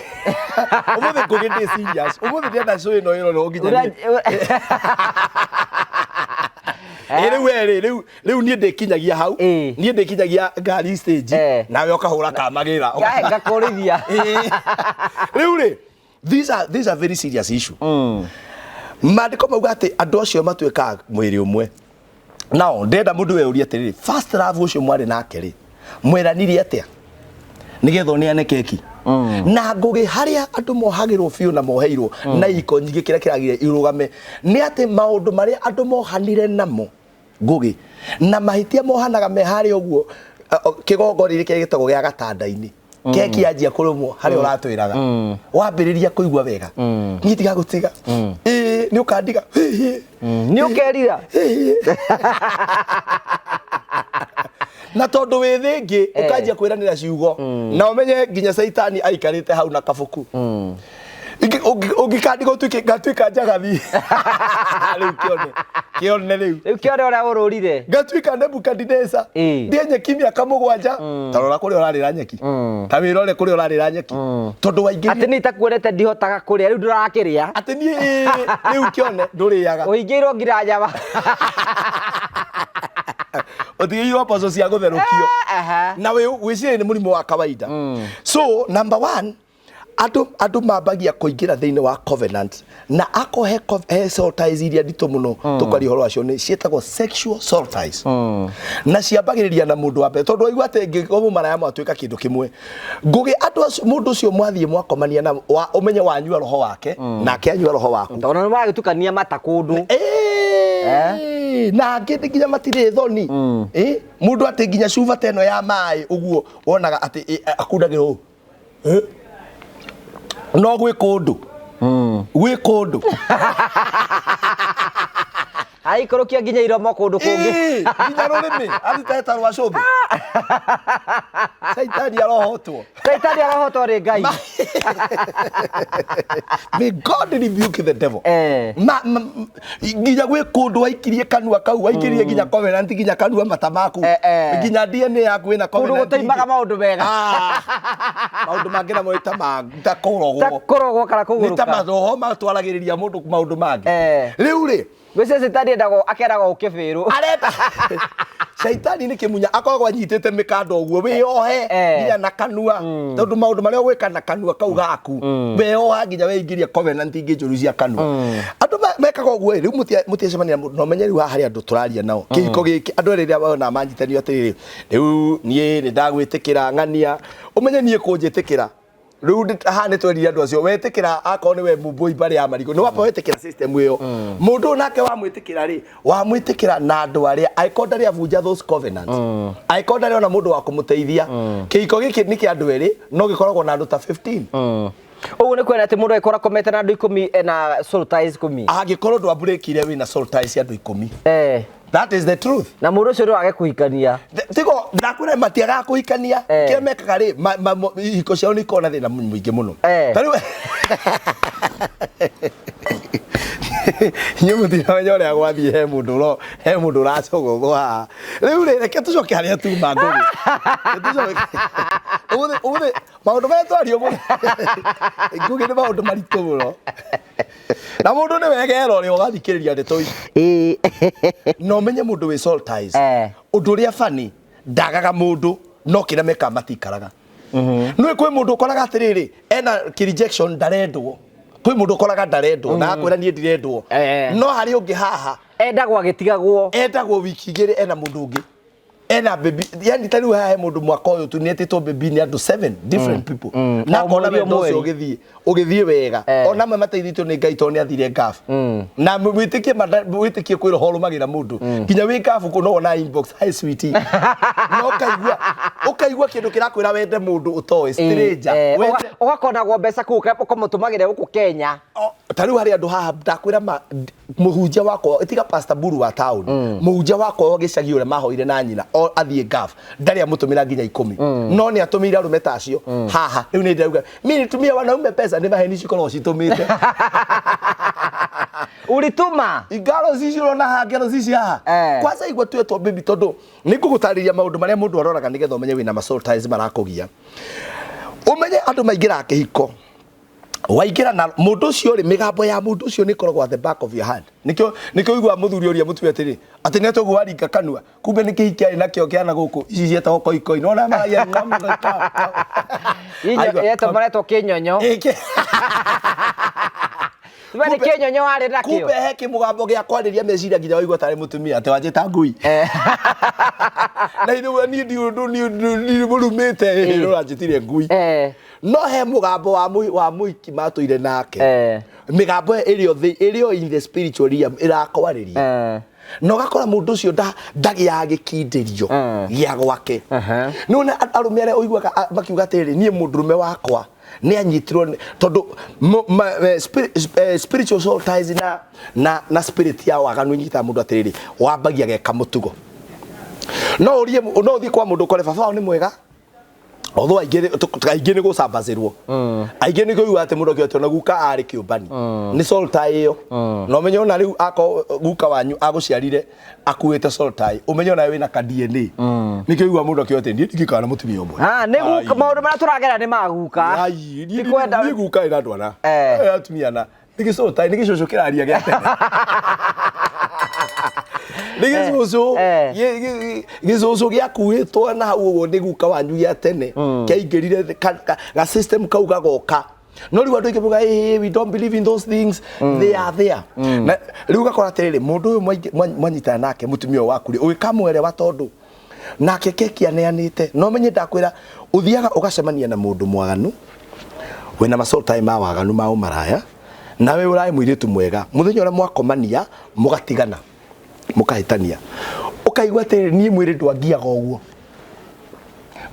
Speaker 2: umuthi ngugi ndi serious umuthi ndenda show ino ino nginya riu nie ndikinyagia hau nie ndikinyagia ngari stage nawe ukahura kamagira
Speaker 1: ngakorithia
Speaker 2: riu these are very serious issue mandiko mauga ati andu acio matuika mwiri umwe now ndenda mundu we uria atiriri first love ucio mwari nake ri mwiraniri atia nigetho ni ane keki na ngugi haria andu mohagirwo fiu na moheirwo na iko nyingi kira kiragire irugame ni ati maundu maria andu mohanire namo ngugi na mahitia mohanaga me hari uguo kigongo riri kigitagwo gia gatandaini keki yanjia kurumwo hari uratwiraga wambiriria kuigwa wega nyitiga gutiga ni ukandiga
Speaker 1: ni ukerira
Speaker 2: na tondu we thingi ukanjia kwiranira ciugo na umenye nginya Saitani aikarite hau na kabuku ugikandiga utuike ngatuika njagathi riu kione
Speaker 1: ora ururire
Speaker 2: ngatuika Nebukadneza ndienye kimya kamugwanja tarora kuri urarira nyeki ta wirore kuri urarira nyeki tondu waingiri
Speaker 1: ati ni takuonete ndihotaga kuria riu ndurakiria
Speaker 2: ati ni riu kione nduriyaga
Speaker 1: uingirwo ngira njaba
Speaker 2: otigirwo pozo cia gutherukio na wicire ni murimo wa kawaida so number 1 adu mabagia kuingira thiini wa covenant na akohe soul ties iria ndito muno tukari horo acio ni cietagwo sexual soul ties na ciambagiriria na mundu wa mbere tondu waigua ati ngigomo maraya mwatuika kindu kimwe ngugi andu mundu ucio mwathie mwakomania na umenye wanyua roho wake na akianyua roho waku
Speaker 1: tondu no magitukania mata kundu
Speaker 2: na ngindi nginya matire thoni mundu ati nginya cuba teno ya mai uguo wonaga ati akundagirwo no gwi kundu
Speaker 1: ai korokia nginya iromo kundu kungi
Speaker 2: nginya rurimi atita rwa cubi Saitani arohotwo
Speaker 1: ri ngai
Speaker 2: may God rebuke the devil nginya gwi kundu waikirie kanua kau waikirie nginya covenant nginya kanua mata maku nginya DNA yaku ina covenant
Speaker 1: kundu gutaimaga maundu mega
Speaker 2: maundu mangira moita ta korogwo
Speaker 1: kana kuguruka
Speaker 2: ni ta maroho matwaragiriria mundu maundu mangi riu ri
Speaker 1: Gwĩciria Caitani endago akerago ũkĩbĩrũ.
Speaker 2: Arenda Caitani nĩ kĩmunya akoragwo anyitĩte mĩkanda ũguo wĩyohe nginya na kanua tondũ maũndũ marĩa ũgwĩka na kanua kau gaku wĩyoha nginya weingĩria covenant ingĩ njũru cia kanua. Andũ mekaga ũguo rĩu mũtiacemania no menye rĩu haha harĩ andũ tũraria nao kĩhiko gĩkĩ andũ rĩrĩa wona manyitanio atĩrĩrĩ rĩu niĩ nĩ ndagwĩtĩkĩra ng'ania ũmenye niĩ kũnjĩtĩkĩra rĩu haha nĩ twerire andũ acio wetĩkĩra akorwo nĩ we mbũmbũi mbarĩ ya marigũ nĩ wamba wetĩkĩra system ĩyo mũndũ nake wamwĩtĩkĩra rĩ wamwĩtĩkĩra na andũ arĩa angĩkorwo ndarĩ abunja those covenants angĩkorwo ndarĩ ona mũndũ wa kũmũteithia kĩhiko gĩkĩ nĩ kĩa andũ erĩ no gĩkoragwo na andũ ta 15.
Speaker 1: Ũguo nĩ kwenda atĩ mũndũ agĩkorwo akomete na andũ 10 na soul ties 10.
Speaker 2: Angĩkorwo ndwambũrĩkire wĩna soul ties andũ 10. That is the truth.
Speaker 1: Na mũndũ ũcio ndwage kũhikania.
Speaker 2: Tigo ndakwĩra matiagaga kũhikania kĩrĩa mekaga rĩ ihiko ciao nĩ ikoragwo na thĩna mũingĩ mũno. Tarĩu nyuĩ mũtiramenya ũrĩa gwathiĩ he mũndũ ũracogotho haha rĩu rĩ reke tũcoke harĩa tuma ngũgĩ ũmũthĩ maũndũ marĩa twario mũno ngũgĩ nĩ maũndũ maritũ mũno na mũndũ nĩ wegera ũrĩa ũgathikĩrĩria ndeto ici na ũmenye mũndũ wĩ soul ties ũndũ ũrĩa bani ndagaga mũndũ no kĩrĩa meka matikaraga nĩ kwĩ mũndũ ũkoraga atĩrĩrĩ ena rejection ndarendwo kwĩ mũndũ ũkoraga ndarendwo na akwĩra niĩ ndirendwo no harĩ ũngĩ haha
Speaker 1: endagwo agĩtigagwo
Speaker 2: wiki igĩrĩ ena mũndũ ũngĩ ena baby yani tariu haha he mũndũ mwaka ũyũ tu nĩetĩtwo baby nĩ andũ 7 different people na kona wendo ũcio ũgĩthiĩ wega ona amwe mateithĩtio nĩ Ngai tondũ nĩ athire ngafu na wĩtĩkie kwĩrohorũmagĩra mũndũ nginya wĩ ngafu kũ no ona inbox hi sweetie no ũkaigua kĩndũ kĩrakwĩra wende mũndũ ũtoĩ stranger
Speaker 1: ũgakonagwo mbeca kũu ũkamũtũmagĩra gũkũ Kenya
Speaker 2: tariu harĩ andũ haha ndakwĩra mũhunjia wakwa ĩtiga pastor Buru wa town mũhunjia wakwa gĩcagi ũrĩa mahoire na nyina athiĩ ngafu ndarĩ amũtũmĩra nginya 10 no nĩ atũmĩire arũme ta acio haha rĩu nĩ ndauga mimi nitumia wanaume pesa nĩ maheni cikoragwo citumĩte
Speaker 1: ulituma
Speaker 2: igaro zici urona haha ngero zici haha kwanza igwa twetwo baby tondu nĩ ngũgũtarĩria maũndũ marĩa mũndũ aroraga nĩgetha ũmenye wĩna ma soul ties marakũgia ũmenye andũ maingĩra kĩhiko waingĩra na mũndũ ũcio rĩ mĩgambo ya mũndũ ũcio nĩ ikoragwo at the back of your hand nikio igwa mũthuri ũrĩa mũtumia atĩrĩ atĩ nĩ tũgũ waringa kanua kumbe nĩ kĩhiki arĩ nakĩo kĩana gũkũ ici cietagwo koikoi no na maragia ngamũgaka
Speaker 1: yeto maretwo kĩnyonyo Tubani kĩnyonyo arĩ nakĩo
Speaker 2: kumbe he kĩmũgambo gĩa kwarĩria meciria nginya waigua tarĩ mũtumia atĩ wanjĩta ngui na nĩ mũrumĩte ũranjĩtire ngui no he mũgambo wa mũiki matũire nake mĩgambo ĩrĩo in the spiritual realm ĩrakwarĩria no gakora mũndũ ũcio ndagĩaga gĩkindĩrio gĩa gwake nĩwona arũme arĩa ũiguaga makiuga atĩrĩ niĩ mũndũrũme wakwa nĩ anyitirwo tondũ spiritual soul ties na spirit ya waganu nyita mũndũ atĩrĩrĩ wambagia geka mũtugo no ũthiĩ kwa mũndũ ũkore baba nĩ mwega although aingĩ nĩ gũcambacĩrwo aingĩ nĩ kũigua atĩ mũndũ akĩotwo na guka arĩ kĩũmbani nĩ soul tie ĩyo no ũmenye ona rĩu guka wanyu agũciarire akuĩte soul tie ũmenye ona wĩna ka DNA nĩ kĩigua mũndũ akĩotwo niĩ ndingĩkana na mũtumia ũmwe
Speaker 1: nĩ guka maũndũ marĩa tũragera nĩ maguka
Speaker 2: nĩ guka ĩna andũ ana atumia na nĩ soul tie nĩ gĩcũcũ kĩraria gĩa tene gĩcũcũ gĩakuĩtwo na hau ũguo nĩ guka wanyu gĩa tene kĩaingĩrire ga system kau gagoka no rĩu andũ aingĩ moiga we don't believe in those things they are there na rĩu gakora atĩrĩrĩ mũndũ ũyũ mwanyitana nake mũtumia waku rĩ ũgĩkamwerewa tondũ nake keki aneanĩte no menye ndakwĩra ũthiaga ũgacemania na mũndũ mwaganu wĩna ma soul tie ma waganu ma ũmaraya nawe ũraĩ mũirĩtu mwega mũthenya ũrĩa mwakomania mũgatigana mũkahĩtania ũkaigua atĩrĩ niĩ mwĩrĩ ndwangiaga ũguo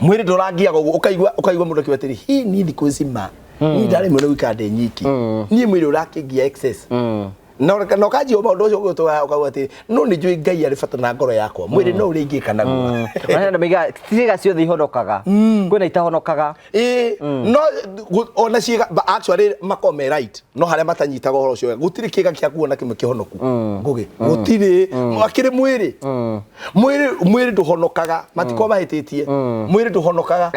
Speaker 2: mwĩrĩ ndũrangiaga ũguo ũkaigua mũndũ akiuga atĩrĩ hii niĩ thikũ ici ma niĩ ndarĩ mwĩrĩ gũikara ndĩ nyiki niĩ mwĩrĩ ũrakĩngia excess no kanjia maũndũ ũcio ũgũtũga ũkauga atĩ no nĩ njũĩ Ngai arĩ bata na ngoro yakwa mwĩrĩ no ũrĩ ingĩka naguo
Speaker 1: na mĩga ciĩga ciothe ihonokaga kwĩna itahonokaga
Speaker 2: no ona ciĩga actually makome right no harĩa matanyitaga ũhoro ũcio gũtirĩ kĩĩga kĩa kuona kĩmwe kĩhonoku ngũgĩ gũtirĩ akĩrĩ mwĩrĩ ndũhonokaga matiko mahĩtĩtie mwĩrĩ ndũhonokaga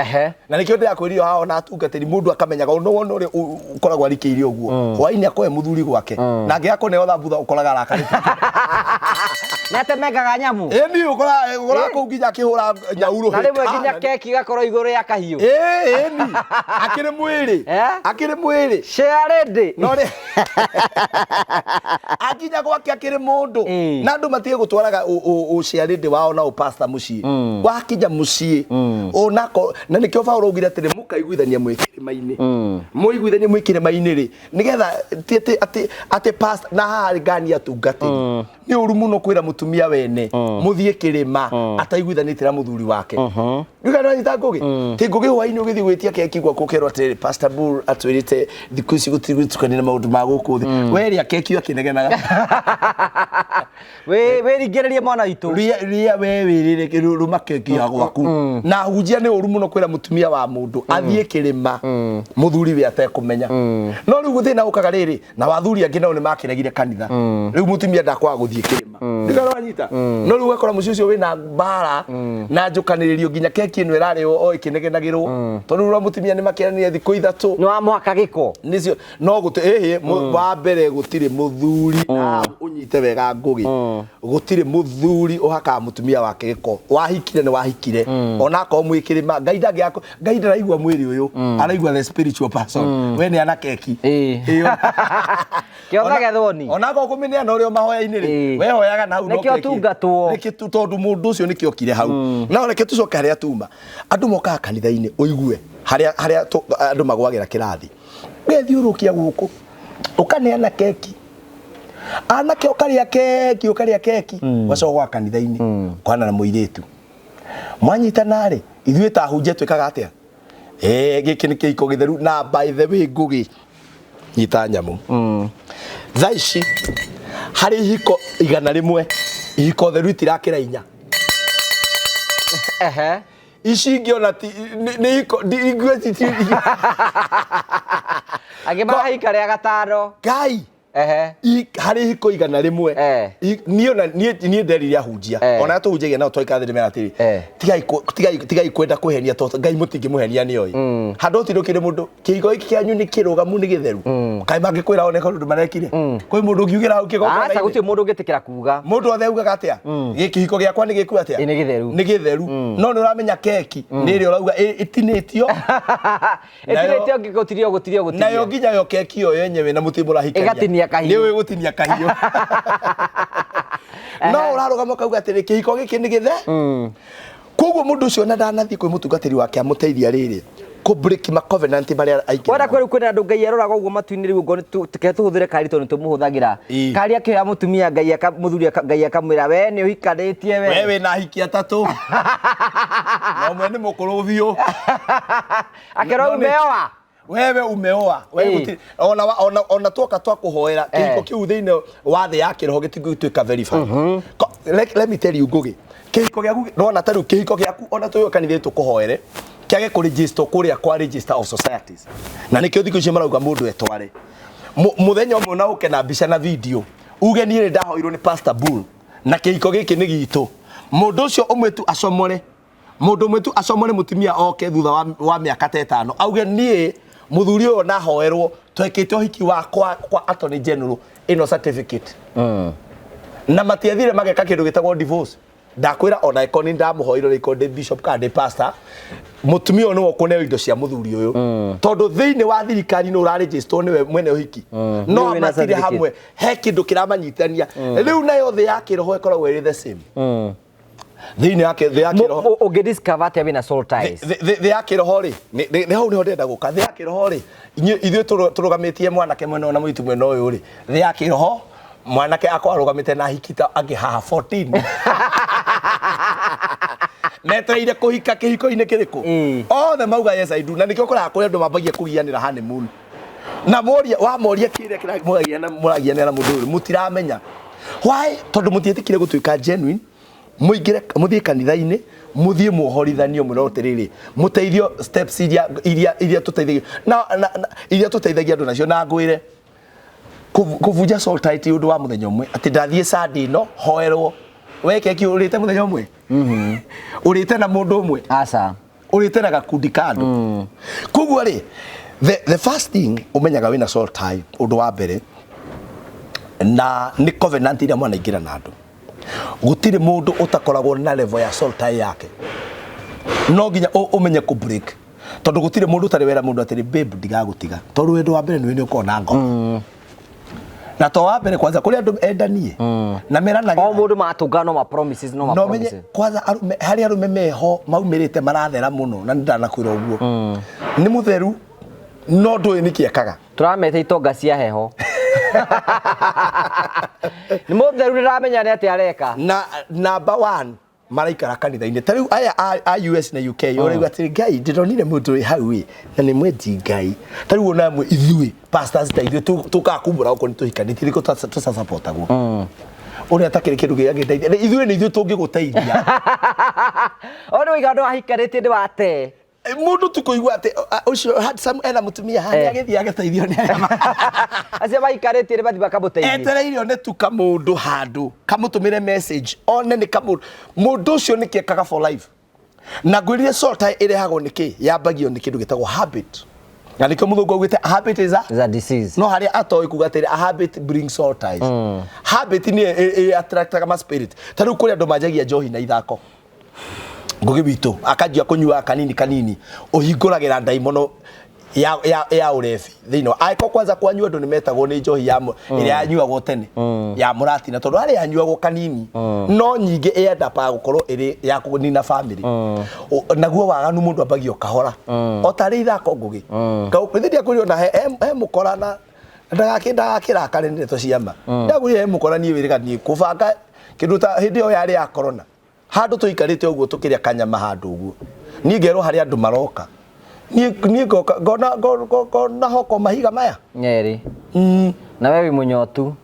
Speaker 2: na nĩkĩo ndĩrakwĩrio haha ona atungatĩri mũndũ akamenyaga no wona ũrĩa ũkoragwo arikĩire ũguo hwainĩ akoe mũthuri gwake na angĩgakwo wone otha butha ukoraga rakarite
Speaker 1: na temengaga nyamu
Speaker 2: ni ukora ko nginya kihura nyauru
Speaker 1: na rimwe nginya keki gakorwo iguru ya kahiu
Speaker 2: ni akire mwiri
Speaker 1: share ready
Speaker 2: no ri akinya gwake akire mundu na andu matige gutwaraga o share ready wao na o pastor mucii wakinya mucii onako na nikio Paulo ugire atire mukaiguithania mwikirima-ini muiguithania mwikirima-ini ri nigetha ati pastor na hari gani atungatiri ni uru muno kwira mutumia wene muthie kirima ataiguithanitira muthuri wake ngana nyita ngugi ti ngugi hwaini ugithi gwitia keki gwa kukerwa atiri Pastor Bull atwirite thiku ici gutitukania na maundu ma guku thi weria keki akinegenaga
Speaker 1: we rigererie mwana witu
Speaker 2: ria we wirire kiruma keki ya gwaku na hujia ni uru muno kwira mutumia wa mundu athie kirima muthuri we atekumenya no riu guthina ukaga riri na wathuri angi nao ni makiregire kanitha riu mutumia ndakwa guthie kirima ngana nyita no riu gakora mucio ucio wina mbara na njukaniririo nginya keki ino irario o ikinegenagirwo tondu ro mutumia ni makirania thiku ithatu
Speaker 1: ni wa mwaka giko
Speaker 2: nicio no guti wa mbere gutire muthuri unyite wega ngugi gutire muthuri uhaka mutumia wake giko wahikire ni wahikire onako mwikirima gaida gyako gaida raigwa mwiri uyu araigwa the spiritual person we ni ana keki iyo
Speaker 1: kionga gathoni
Speaker 2: onako kumenya no rio mahoya-ini ri we hoyaga na hau no keki niki tondu mundu ucio nikio kire hau na reke tucoka haria tuma andu moka kanitha-ini uigue haria andu magwagira kirathi gethiurukia guku ukaneana keki anake ukaria keki waco gwa kanitha-ini kwana na muiritu mwanyitana ri ithuĩ ta hunjia twikaga atia giki ni kiiko githeru na by the way ngugi nyita nyamu thaici hari hiko igana rimwe ihiko theru itirakira inya ici ngiona ni hiko ingweti
Speaker 1: agimara hikare ya gatano
Speaker 2: Ngai hari hiko igana rimwe nie nderire ahunjia ona tuhunjagia nao twaikathire mera atiri tigai kwenda kuhenia to Ngai mutingi muhenia ni oi handu tirukire mundu kihiko iki kianyu ni kirugamu ni githeru kai mangikwira one kondu marekire koi mundu ngiugira hau kigoko
Speaker 1: asa guti mundu ngitikira kuga
Speaker 2: mundu othe ugaga atia gikihiko giakwa ni giku atia
Speaker 1: ni githeru
Speaker 2: no ni uramenya keki ni ri urauga itinitio
Speaker 1: gutirio
Speaker 2: nayo nginya yo keki yo yenyewe na mutimura hikaria
Speaker 1: kahiu
Speaker 2: niwe gutinia kahiu no urarugama kauga atiri kihiko giki ni githe koguo mundu ucio na ndanathi kwi mutungatiri wake amuteithia riri ku break ma covenant baria aiki
Speaker 1: wenda kweru kwina andu Ngai aroraga uguo matuini riu ngo tuke tuhuthire kari tondu tumuhuthagira kari akira mutumia Ngai akamuthuri Ngai akamwira we ni uhikanitie
Speaker 2: we na hiki atatu no mwe ni mukuru biu akira umeoa wewe umeoa wewe ona twoka twakuhoera kihiko kiu thiine wa thi ya kiroho gitigwituika verify let me tell you ngugi kihiko giaku no taru kihiko giaku ona tuyo kanithe tukuhoere kiage ku register kuria kwa register of societies na nikio thiku icio marauga mundu etware muthenya umwe na uke na mbica na video uge ni ndahoirwo ni Pastor Bull na kihiko giki ni gitu mundu ucio umwe tu acomore mundu umwe tu acomore mutumia oke thutha wa miaka 5 auge nie muthuri uyo na hoerwo twekete hiki wa kwa Attorney General ino certificate na matiathire mageka kindu gitagwo divorce ndakwira ona ikoni ndamuhoiro record bishop kandi pastor mutumia no okuneo indo cia muthuri uyu tondu thiini wa thirikari no ra register niwe mwene uhiki no amatire hamwe he kindu kiramanyitania riu nayo thi ya kiroho ikoragwo iri the same thiini yake thi ya kiroho
Speaker 1: uge discover ati abina soul ties
Speaker 2: thi ya kiroho ri ni hau ni ndenda guka thi ya kiroho ri ithuĩ turugamitie mwanake mwena na muitu mwena uyu ri thi ya kiroho mwanake akwa arugamite na hikita angi haha 14 netereire kuhika kihiko-ini kiriku othe mauga yes I do na nikio kora kuri andu mambagia kugianira honeymoon na moria kire muragiana na mundu uri mutiramenya why tondu mutietikire gutuika genuine muingire muthie kanitha-ini muthie muhorithanio muroterere muteithio steps iria tuteithagia na iria tuteithagia andu nacio na ngwire kuvunja soul tie undu wa muthenya umwe ati ndathie Sunday no hoerwo weke ki urite muthenya umwe urite na mundu umwe
Speaker 1: asa
Speaker 2: urite na gakundi kandu koguo ri the first thing umenyaga wina soul tie undu wa mbere na ni covenant ira mwana ingira na andu gutire mundu utakoragwo na level ya soul tie yake no ginya umenye ku break tondu gutire mundu utari wera mundu atiri babe ndigagutiga tondu wendo wa mbere ni ukona ngo na to wa mbere kwanza kuri andu endanie na meranaga
Speaker 1: o mundu matungano ma promises no ma promises
Speaker 2: no kwanza hari arume meho maumirite marathera muno na ndanakwira uguo ni mutheru no ndu ni kiekaga
Speaker 1: turamete itonga cia heho ni mutheru ndiramenya ni ati areka
Speaker 2: na number 1 maraikara kanitha-ini tariu aya a US na UK urauga ati ngai ndironire mundu wi hau wi na ni mwendi ngai tariu ona mwe ithui pastors ta ithui tukakumbura uko nituhikanithie riko tu support aguo uri atakire kindu giagiteithia ithui ni ithui tungiguteithia
Speaker 1: ono igando ahikaritie ndi wate
Speaker 2: mundu tukuigua ati ucio handsome ena mutumia hani agithia ageteithio ni
Speaker 1: acia baikaritie bathi bakamuteithia
Speaker 2: etereirio ne tuka mundu handu kamutumire message one ni kamundu mundu ucio ni kiekaga for life na gwirire soul tie irehagwo niki yambagio ni kindu gitagwo habit na nikyo muthungu augite habit is
Speaker 1: a disease
Speaker 2: no hari atoi kugatire a habit brings soul ties habit ni attractaga ma spirit tariu kuri andu manjagia njohi na ithako ngugi bitu akajia kunyua kanini uhinguragira ndaimono ya urefi thino aiko kwanza kwanyua ndu nimetagwo ni njohi ya ire yanyuagwo tene ya murati na tondu ari yanyuagwo kanini no nyingi enda pa gukorwo iri ya kunina family naguo waganu mundu ambagio kahora otari ithako ngugi kaukithiria kuri ona he mukorana ndagakira kare ndeto ciama ndaguri he mukorani wirika ni kubanga kindu ta hindi yo yari ya corona handu tuikarite uguo tukiria kanyama handu uguo ni ngero hari andu maroka ni gona hoko mahiga maya
Speaker 1: nyeri na wewe munyotu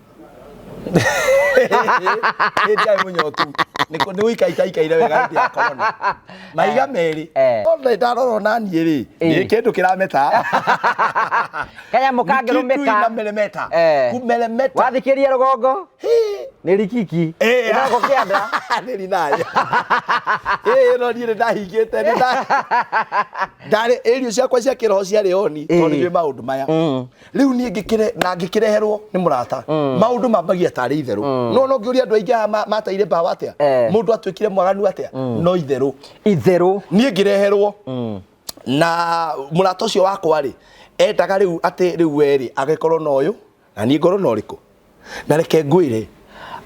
Speaker 2: ndio munyotu niko ni wikaikaire wega ndi ya corona mahiga meri ona ndaroro nani ri ni kindu kirameta
Speaker 1: kanyamo kangirumika
Speaker 2: milimeter kumelemeta
Speaker 1: wathikiria rugongo ni rikiki nako kianda
Speaker 2: ni rinayo no ni ndahingite ni ndare erio ciakwa cia kiroho cia rioni tondu ni maundu maya riu ni ngikireherwo ni murata maundu mambagia tari itheru no ngiuria andu aingi mataire bawa atia mundu atwikire mwaganu atia no itheru ni ngireherwo na murata ucio wakwa ri endaga riu ati riu weri agikorwo no uyu na ni ngoro no riku na reke ngwire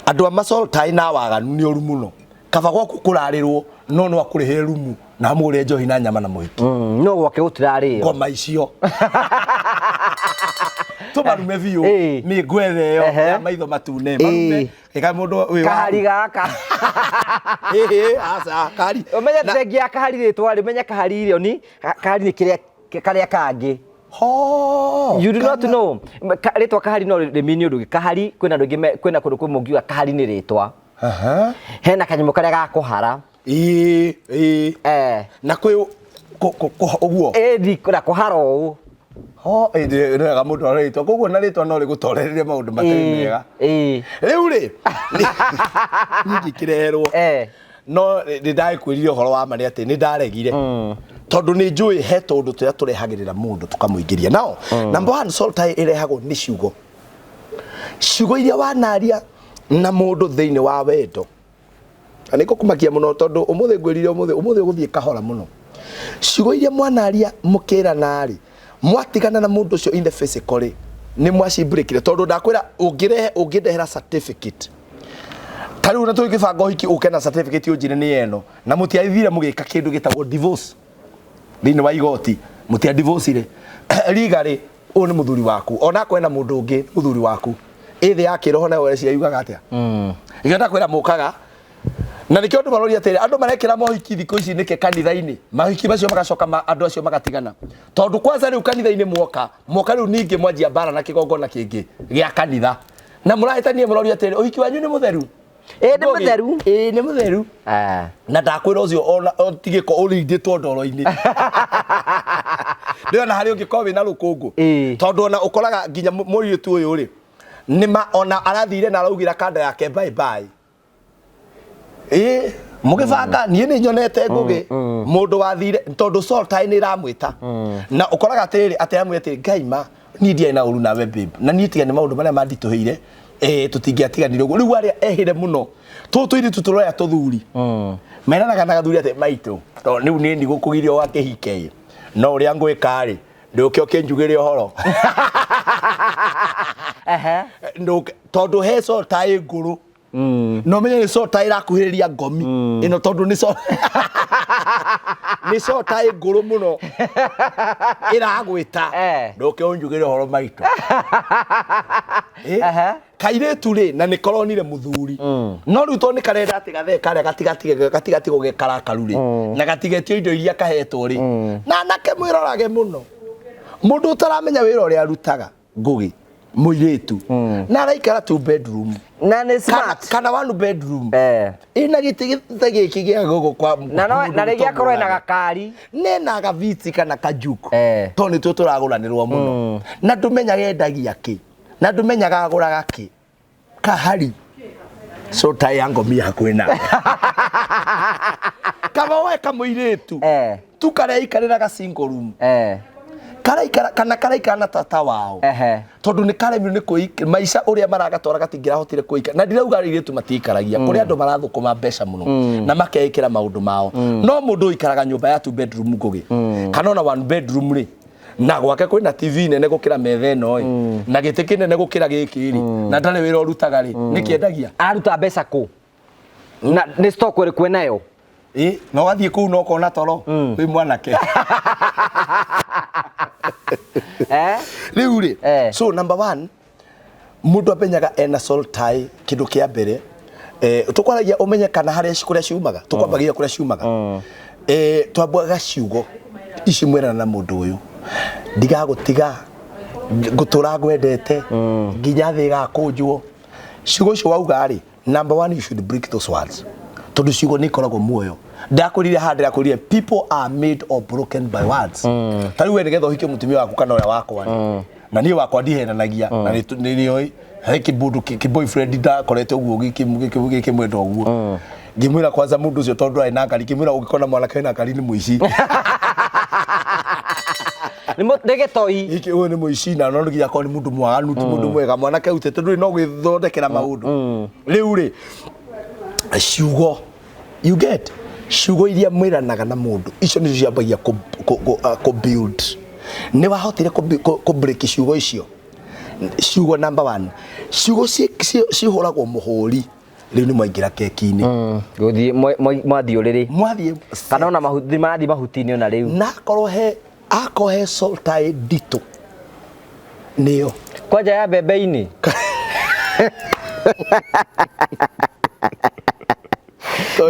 Speaker 2: andu a soul tie na waganu ni oru muno kaba gwaku kurarirwo no akurihe rumu na amure njohi na nyama na muhiki
Speaker 1: no gwake gutirari
Speaker 2: ngoma icio tumarume biu ni ngwethe yo ya maitho matune marume eka mundu wi
Speaker 1: kahari gaka
Speaker 2: asa kahari
Speaker 1: umenya tengia kahari ritwa ri menya kahari irio ni kahari ni kiria kangi you do not know ritwa kahari no rimini undu kahari kwina ndu kwina kundu kumugiwa kahari ni ritwa hena kanyamo karia gakuhara
Speaker 2: na kwi uguo
Speaker 1: di na kuhara u
Speaker 2: nega mundu aritwa koguo na ritwa no rigutorereria maundu matari mega riu ri ngikireherwo no ndaikwirire horo wa mari ati ni ndaregire tondu ni njui he tondu turia turehagirira mundu tukamuingiria nao number 1 soul tie irehagwo ni ciugo iria wanaria na mundu thiini wa wendo aniko kumakia muno tondu umuthe ngwirire umuthe guthie kahora muno ciugo iria mwanaria mukira nari mwatigana na mundu ucio in the physical ni mwacibreakire tondu ndakwira ungirehera certificate tariu na tukibanga uhiki ukena certificate unjire ni eno na mutiaithire mugika kindu gitagwo divorce thini wa igoti mutia divorce ire ligari u ni muthuri waku ona kwena mundu ungi muthuri waku ithi ya kiroho na wele cia yugaga atia igenda kwira mukaga na nikyo andu marori atiri andu marekira mohiki thiko ici nike kanitha-ini mahiki macio magacoka andu acio magatigana tondu kwanza riu kanitha-ini mwoka riu ningi mwanjia bara na kigongona kingi gia kanitha na murahitania murori atiri uhiki wanyu ni mutheru ni mutheru na ndakwira ucio ona tigiko urinditwo ndoro-ini ndio na hari ungikowi na rukungu tondu ona ukoraga nginya muritu uyu ri nima ona arathire na araugira kanda yake bye bye mugibanga nie ni nyonete ngugi mundu wathire tondu soul tie ni ramwita na ukoraga atiri ati amwite ngai ma ni ndiye na uru nawe babe na ni tigane maundu maria mandituhire tutingiatiganire uguo riu aria ehire muno tutuiri tuturoya tuthuri meranaga na gathuri ate maitu to riu ni ndi gukugiria wa kihike no uria ngwika ri nduke ukinjugire uhoro tondu he sota i nguru no menye ni sota irakuhiriria ngomi ino tondu ni sota ni sota i nguru muno iragwita nduke unjugire uhoro maitu kairetu ri na ni koronire muthuri no riu to ni karenda ati gathe kare gatigati gugekarakaru ri na gatigetio indo iria kahetwo ri na nake mwirorage muno mundu utaramenya wira uria arutaga ngugi muiretu na araikara 2 bedroom
Speaker 1: na ni smart
Speaker 2: kana 1 bedroom ina gitigi kigia gogo kwa
Speaker 1: na regia korwe na gakari
Speaker 2: ne na gaviti kana kajuko to ni tuturaguranirwo muno na ndumenya yendagia ki na ndumenya gaguraga ki kahari so tayango mia kwina kama weka muiretu tukare ikarira ga single room karaikara na tata wao tondu ni karemio ni kuika maisha uria maragatwara gatingira hotire kuika na ndirauga riretu matikaragia kuri andu marathukuma mbeca muno na makeikira maundu mao no mundu ikaraga nyumba ya 2 bedroom ngugi kana ona 1 bedroom ri na gwake kwina TV nene gukira metha ino na giti kinene gukira giki ri na ndare wira urutaga ri nikiendagia
Speaker 1: aruta mbeca ku na ni stock ri kwenayo
Speaker 2: no gathie ku no kona toro wi mwanake riu ri so number 1 mundu apenyaga ena soul tie kindu kia mbere tukwaragia umenye kana haria kuria ciumaga tukwambagia kuria ciumaga twambaga ciugo ici mwera na mundu uyu ndiga gutiga gutura gwendete nginya thi ga kunjwo ciugo cio wauga ri number 1 you should break those words tondu ciugo ni koragwo muoyo ndakurire handira kurie people are made or broken by words tari we nigetho hike mutumia waku kana uria wakwa na nie wakwa ndihenanagia na ni oi heki budu ki boyfriend nda korete uguo giki mwendo uguo ngimwira kwanza mundu ucio tondu ai na ngari ngimwira ungikona mwana kaina ngari ni muici
Speaker 1: ni ndege toi
Speaker 2: iki we ni muici na no nginya ko ni mundu mwaganu ti mundu mwega mwana ke utete nduri no gwithondekera maundu riu ri ciugo you get ciugo iria mwiranaga na mundu icio ni ciambagia ku build ni wahotire ku break ciugo icio ciugo number 1 ciugo cihuragwo muhuri riu ni mwaingira keki-ini
Speaker 1: guthie mwathio riri
Speaker 2: mwathie
Speaker 1: kana ona mathi mahutini ona riu
Speaker 2: na korwo he akohe soltae dito niyo
Speaker 1: kwaja ya bebe-ini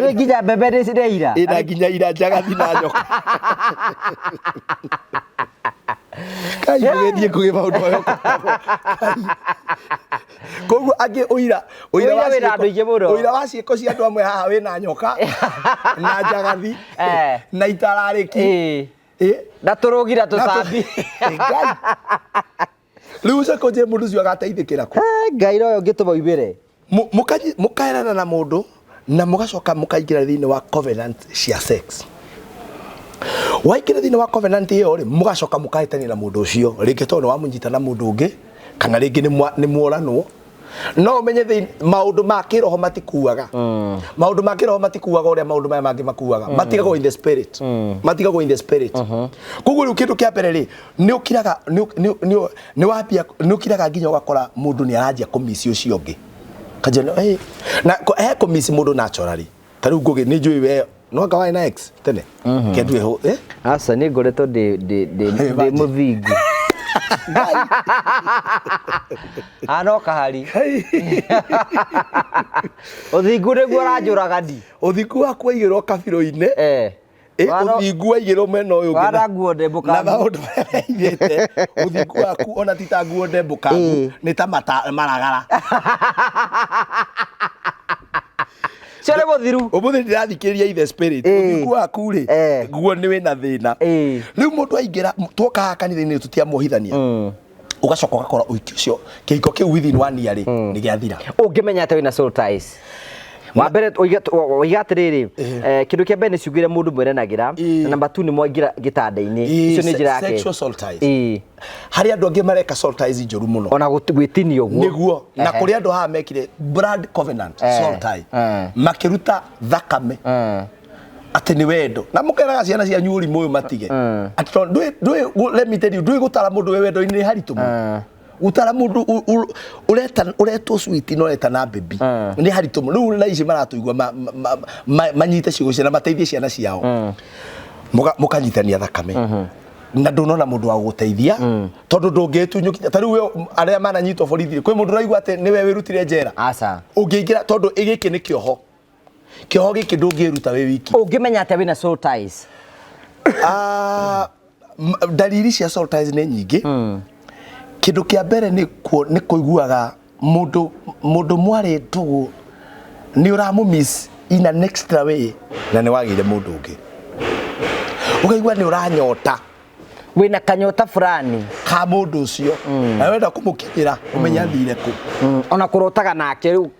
Speaker 1: ni nginya bebe ndicireira
Speaker 2: ina nginya ira njagathi na nyoka kai ngethie kuge maundu mayo koguo angi uira wa ciiko cia andu amwe haha wina nyoka na njagathi na itarariki
Speaker 1: na turugira tutambi
Speaker 2: riu ceko je mundu cio agateithikira ku
Speaker 1: ngai royo ngituma ibire
Speaker 2: mukaerana na mundu na mugacoka mukaingira thiini wa covenant cia sex waikira thiini wa covenant iyo ri mugacoka mukahitania na mundu ucio ringi tondu wa munyita na mundu ungi kana ringi ni muoranwo no menye maundu ma kiroho matikuaga maundu ma kiroho matikuaga uria maundu maya mangi makuaga matigagwo in the spirit matigagwo in the spirit koguo riu kindu kia mbere ri ni ukiraga ni wapia ni ukiraga nginya ugakora mundu ni aranjia kumisi ucio ungi kajana na kumisi mundu naturally tariu ngugi ni njui we no kawaii na ex tene kedwe ho
Speaker 1: asa ni ngoretwo de muthingu ano kahari uthingu niguo aranjuraga ndi
Speaker 2: uthingu wakwa igirwo kabiro-ini uthingu waigirwo mena uyu
Speaker 1: wara nguo ndembuka
Speaker 2: na maundu maigite uthingu waku ona tita nguo ndembuka ni ta maragara
Speaker 1: cere muthiru
Speaker 2: umuthi ndirathikiriria ithe spirit uthingu waku ri nguo ni wina thina riu mundu aingira twoka kanitha-ini tutiamuhithania ugacoka ugakora uiki ucio kihiko kiu within 1 year ri ni giathira
Speaker 1: ungimenya ati wina soul ties wa mbere oiga atiriri kindu kia mbere ni ciugire mundu mwerenagira na number 2 ni mwaingira gitanda-ini icio ni njira yake
Speaker 2: sexual solstice hari andu angi mareka solstice njoru muno
Speaker 1: ona gwitinia uguo
Speaker 2: niguo na kuri andu ha mekire blood covenant solstice makiruta thakame ati ni wendo na mukeraga ciana cia nyuri muyu matige ati let me tell you ndui gutara mundu we wendo ni haritu utara mundu uretwo sweet no eta na baby ni haritu riu na ici maratuigwa manyite ciugo ciana mateithie ciana ciao mukanyitania thakame na ndunona mundu wa guteithia tondu ndungitunюkia ta riu aria mananyitwo borithi kwi mundu raigwa ati niwe wirutire njera
Speaker 1: aca
Speaker 2: ungiingira tondu igiki ni kioho giki ndungiruta we wiki
Speaker 1: ungimenya ati wina soul ties
Speaker 2: dalili cia soul ties ni nyingi kindu kia mbere ni kuiguaga mundu mwari ndugu ni uramumiss in an extra way na ni wagire mundu ungi ukaigua ni uranyota
Speaker 1: wina kanyota fulani
Speaker 2: ka mundu ucio na wenda kumukinyira umenya thire ku
Speaker 1: ona kurotaga nake riu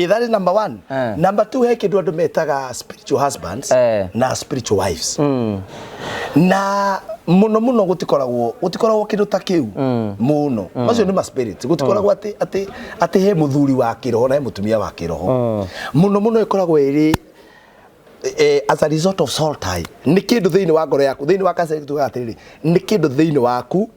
Speaker 2: that is number 1 number 2 he kindu andu metaga spiritual husbands na spiritual wives na muno gutikoragwo kindu ta kiu muno macio ni ma spirits gutikoragwo ati he muthuri wa kiroho na he mutumia wa kiroho muno ikoragwo iri as a result of soul tie ni kindu thiini wa ngoro yaku thiini wa kansa tuga atiri ni kindu thiini waku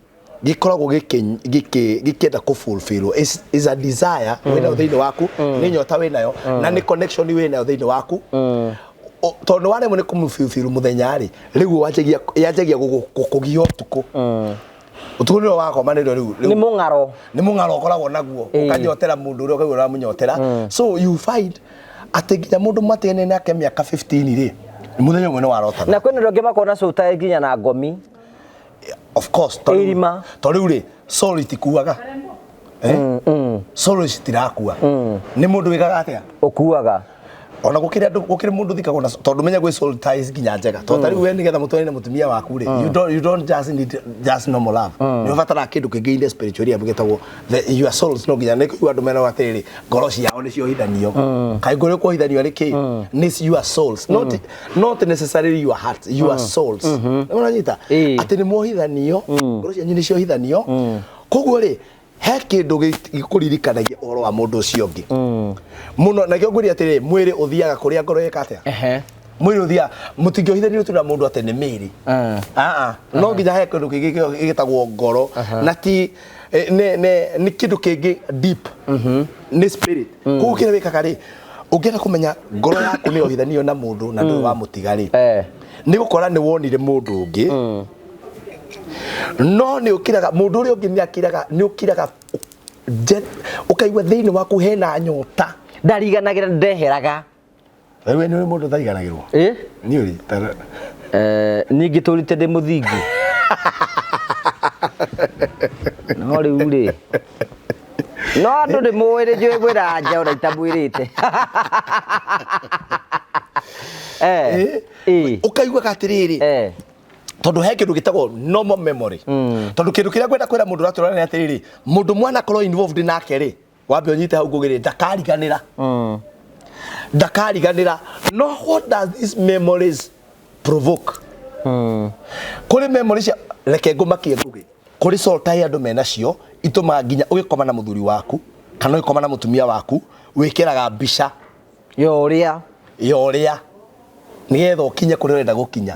Speaker 2: gikoragwo gikienda ku fulfill is a desire wena thiini waku ni nyota winayo na ni connection winayo thiini waku tondu wale mune kumufulfill muthenya ri riu yajagia gukugio tuku utuku ni wako manero riu
Speaker 1: ni mungaro
Speaker 2: koragwo naguo ukanyotera mundu uri ukagura uramunyotera so you find ati nginya mundu matene nake miaka 15 ri muthenya mwe ni warotana
Speaker 1: na kwena ndoge makona so utae nginya na ngomi
Speaker 2: of course tondu ri soul itikuaga soul itirakua ni mundu wikaga atia ukuaga ona gukire mundu thikagwo na tondu menya gwi soul ties nginya njega tondu tari we nigetha mutwani na mutumia waku ri you don't just need just normal love ni ubatara kindu kingi spiritually abugitagwo your souls no nginya ni ku andu mena watiri ngoro ciao ni ciohithanio kai ngoro kuhithanio ri ki ni your souls not necessarily your heart your souls unanyita ati ni muhithanio ngoro cianyu ni ciohithanio koguo ri he kindu gikuririkanagia oro wa mundu ucio ungi muno na kio nguri atiri mwiri uthiaga kuria ngoro yekatia mwiri uthia mutingiohithanio tu na mundu ati ni miri no nginya he kindu gigitagwo ngoro na ti ni kindu kingi deep ni spirit kugukira wikaga ri ungienda kumenya ngoro yaku ni ohithanio na mundu na ndu wa mutigari ni gukora ni wonire mundu ungi no ni ukiraga mundu uri ungi ni ukiraga ukaigua thiini waku hena nyota
Speaker 1: ndariganagira ndeheraga
Speaker 2: we ni mundu ndariganagirwo ni uri
Speaker 1: ni ngiturite ndi muthingi no riu ri no andu ndi mwire njui gwira nja ura itamwirite
Speaker 2: ukaigua gatiriri tondu he kindu gitagwo normal memory tondu kindu kiria gwenda kwira mundu ratura ni atiriri mundu mwana korwo involved nake ri wambe unyite hau ngugire ndakariganira no what does these memories provoke kuri memories reke ngumakie ngugi kuri soul tie andu mena cio ituma nginya ugikoma na muthuri waku kana ugikoma na mutumia waku wikiraga mbica
Speaker 1: yoria
Speaker 2: nigetha ukinye kuri urenda gukinya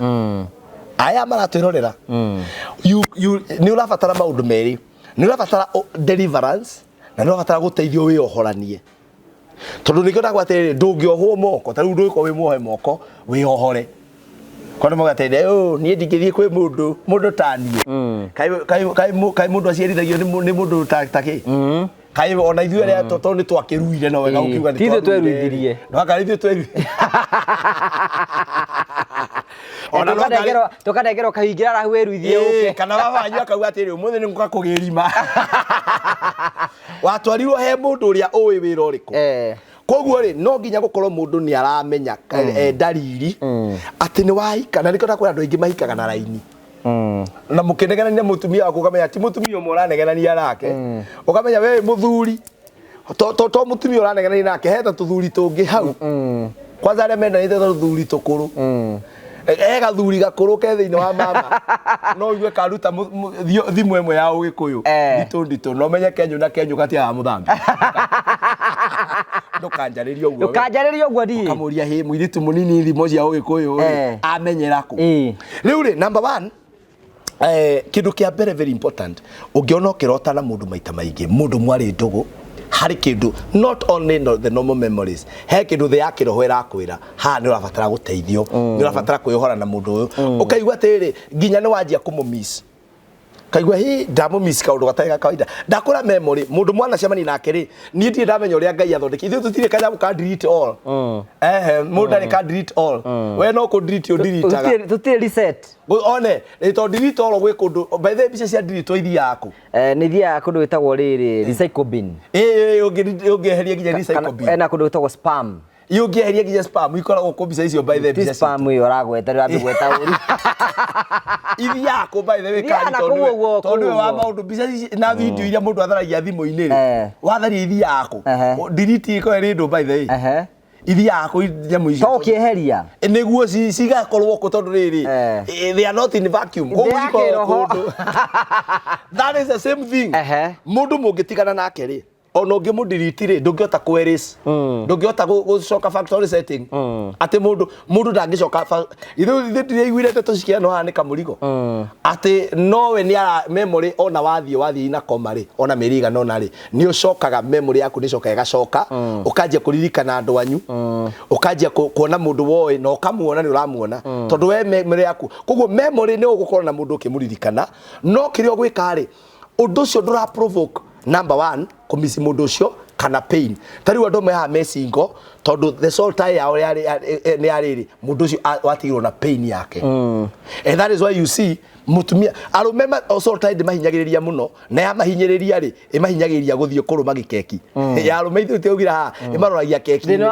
Speaker 2: aya maratwirorera ni urabatara maundu meri ni urabatara deliverance na ni urabatara guteithio wi ohoranie tondu nikio ndagwatiriri ndungiohwo moko ta riu nduiko wi muohe moko wi ohore kono mugateithia nie ndingithie kwi mundu tanie kai mundu aciarithagio ni mundu taki kai ona ithuĩ ria tondu ni twakiruire no wega ukiuga ni
Speaker 1: tweruithirie
Speaker 2: no akarithiĩ tweruithirie
Speaker 1: ona tukanegerwo kahingira rahu weruithie uke
Speaker 2: kana baba anyu akauga atiri umuthi ni nguka kugirima watwarirwo he mundu uria uwi wira uriku koguo ri no nginya gukorwo mundu ni aramenya dalili ati ni wahika na nikona kwira andu aingi mahikaga na raini na mukinegana ni mutumia waku ukamenya ti mutumia umwe uranegenania nake ukamenya we muthuri to mutumia uranegana nake heta tuthuri tungi hau kwanza arĩa mendanĩte tuthuri tukuru gathuri gakũrũ ke thĩinĩ wa mama no igue karuta thimũ ĩmwe ya ũgĩkũyũ nditũ no menye Kenyũ na Kenyũ gatiaga mũthambi ndũkanjarĩrie ũguo ũkamũria hĩ mũirĩtu mũnini thimũ cia ũgĩkũyũ amenyera kũ rĩu rĩ number 1 kĩndũ kĩa mbere very important ũngĩona ũkĩrota na mũndũ maita maingĩ mũndũ mwarĩ ndũgũ hari kindu not only the normal memories he kindu the yakiroho irakwira ha ni urabatara guteithio ni urabatara kwihora na mundu uyu ukaigwa tiri nginya ni wanjia kumiss kaigwa hi ndamu miss kaundu gataiga kawaida ndakura memory mundu mwana cemani nake ri ni ndie ndamenya uria Ngai athondeki ithu tutire kanyamu ka delete all mundu ari ka delete all we no ku delete udiritaga
Speaker 1: tutire reset
Speaker 2: one to delete all gwe kundu by the bice cia delete ithi yaku
Speaker 1: ni thia yaku ndu witagwo riri recycle bin
Speaker 2: ungeheria nginya recycle bin
Speaker 1: na kundu witagwo spam
Speaker 2: ungeheria nginya spam ikoragwo ku bice icio by the bice
Speaker 1: spam iyo ragweta rwa bigweta uri
Speaker 2: ithi yaku by the way kandi tondu wa maundu bice na video iria mundu atharagia thimu-ini ri watharia ithi yaku delete iko rindu by the way ithi yaku nyamu icio
Speaker 1: to kieheria
Speaker 2: niguo cigakorwo ku tondu riri they are not in vacuum that is the same thing mundu mungitigana nake ri ono ngimudiriti ri ndungihota kweris ndungihota gucoka factory setting ati mundu ndangicoka ithu iguire ndeto cikiano hani kamurigo ati nowe ni memory ona wathie ina koma ri ona miriga nona ri ni ucokaga memory yaku ni coka igacoka ukanjia kuririkana andu anyu ukanjia kuona mundu woe no kamuona ni uramuona tondu we memory yaku koguo memory ni ugukorwo na mundu ukimuririkana no kirio gwika ri undu cio ndura provoke number 1 kumisi mundu ucio kana pain tari andu meha mesingo tondu the soul tie yao ni ariri mundu ucio watigirwo na pain yake and that is why you see mutumia arumema soul tie de mahinyagiriria muno na ya mahinyiriria ri imahinyagiriria guthio kuruma gikeki ya arumeithu tiugira ha imaroragia keki
Speaker 1: ni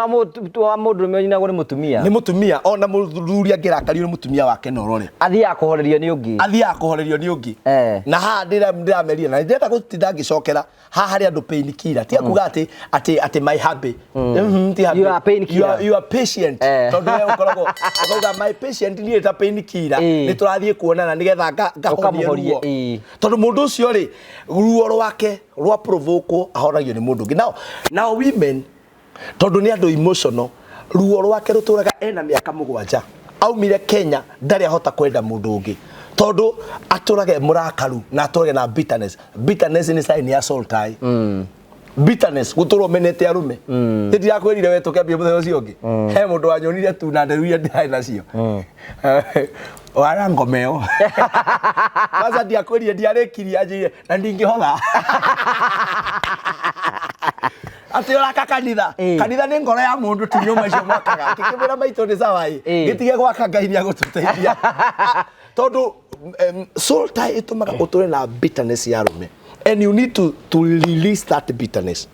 Speaker 1: wa mundu menyina guri mutumia
Speaker 2: ni mutumia ona muthuri angirakario ni mutumia wake norore
Speaker 1: athia kuhorerio ni ungi na ha ndirameria na ndenda gutinda ngicokera ha hari andu pain killer ti akuga ati my happy ti happy you are pain killer
Speaker 2: you are patient tondu we ukoragwo ukoga my patient ni ta pain killer ni turathie kuonana ni ngahoria tondu mundu ucio ri ruo rwake rwa provoke ahoragio ni mundu now women tondu ni andu emotional ruo rwake ruturaga ena miaka 7 aumire Kenya ndari ahota kwenda mundu ungi tondu aturage murakaru na aturage na bitterness ni sign ya soul tie bitterness guturo menete arume ndi yakwirire we tukambia muthe ucio ungi he mundu wanyonire tu na nderu ndai nacio wara ngomeo kaza ndiakwirire ndiarekiria njire na ndingihotha ati uraka kanitha ni ngoro ya mundu ti nyuma icio mwakaga kikimura maito ni sawai gitige gwaka Ngai ni agututeithia tondu soul tie itumaga uture na bitterness ya rume and you need to release that bitterness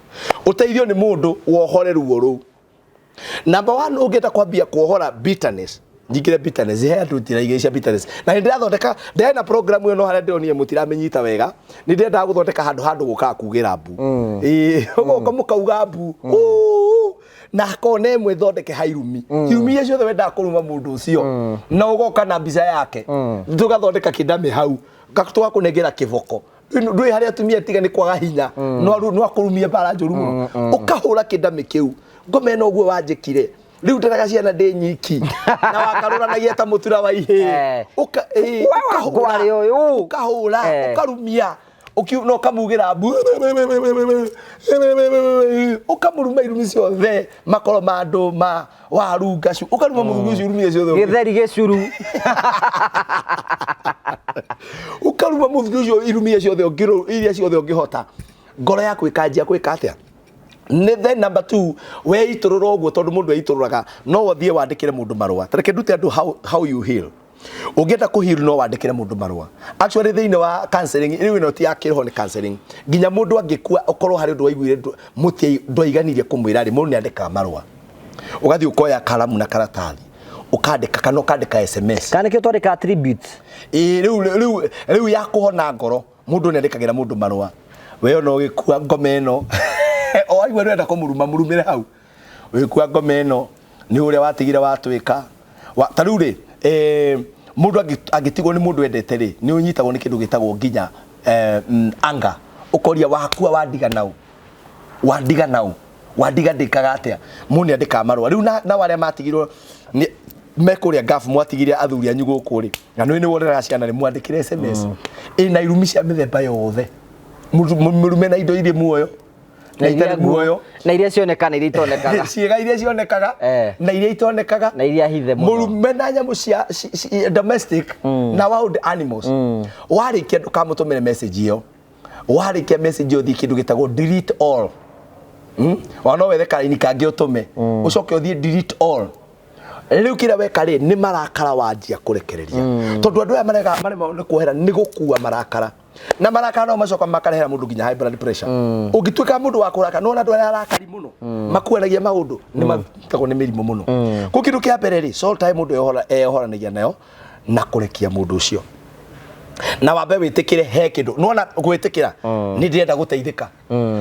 Speaker 2: uteithio ni mundu wohore ruo ru number 1 ungeta kwambia kuohora bitterness njikire bitterness he andu tiraigecia bitterness na ndirathondeka ndena program ĩyo no haria ndĩronie mũtiramenyita wega nĩ ndenda guthondeka handu guka kugira mbu ugoka mukauga mbu na kone imwe thondeke hairumi irumi ciothe wenda kuruma mundu ucio na ugoka na mbica yake tugathondeka kidame hau gakutwa kunegera kivoko ndui haria tumia tiga ni kwaga hinya no akurumia bara njuru muno ukahura kidame kiu ngome no guo wanjikire riu ndaraga ciana ndi nyiki na wakaruranagia ta mutura wa ihe ukahura ukarumia no kamugira mbu ukamuruma irumi ciothe makoro ma nduma waru ngacu ukaruma muthugu ucio irumi ciothe
Speaker 1: githeri gicuru
Speaker 2: ukaruma muthugu ucio irumi ciothe iria ciothe ungihota ngoro yaku ikanjia kwika atia then number 2 we iturura uguo tondu mundu eitururaga no wathie wandikire mundu marua tareke ndute andu how you heal ungenda ku heal no wandikire mundu marua actually thiini wa counseling riu no ti yakirho ni counseling nginya mundu angikua ukorwo hari ndu waiguire muti ndwaiganirie kumwira ri mundu ni andika marua ugathi ukoya kalamu na karatathi ukandika kana ukandika SMS
Speaker 1: kana kio twandika tribute
Speaker 2: riu yakuhona ngoro mundu ni andikagira mundu marua we no gikua ngome no o aigua rwenda kumuruma murumire hau wikua ngome no ni uria watigire watwika ta riu ri mundu agitigwo ni mundu endete ri ni unyitagwo ni kindu gitagwo nginya anga ukoria wakua wandiga ndikaga atia muni andika marwa riu na waria matigirwo mekuria gafu mwatigire athuri anyu guku ri na ni wonera ciana ni mwandikire SMS ina irumi cia mithemba yothe murume na indo iria muoyo na itari muoyo
Speaker 1: na iria cionekana iria itonekaga
Speaker 2: ciega iria cionekaga na iria itonekaga
Speaker 1: na iria hithe muno
Speaker 2: murume na nyamu cia domestic na wild animals warikia ndukamutumire message iyo warikia message iyo thikindu gitagwo delete all wana wethe karaini kangi utume ucoke uthie delete all riu kira weka ri ni marakara wanjia kurekereria tondu andu aya marega ni kuhera ni gukua marakara na marakara no macoka makarehera mundu nginya high blood pressure ungituika mundu wa kuraka no andu aya arakari muno makueragia maundu ni matagwo ni mirimu muno ku kindu kia mbere ri soul time mundu ehoranagia nayo na kurekia mundu ucio na wambe witikire he kindu nona gwitikira ni ndirenda guteithika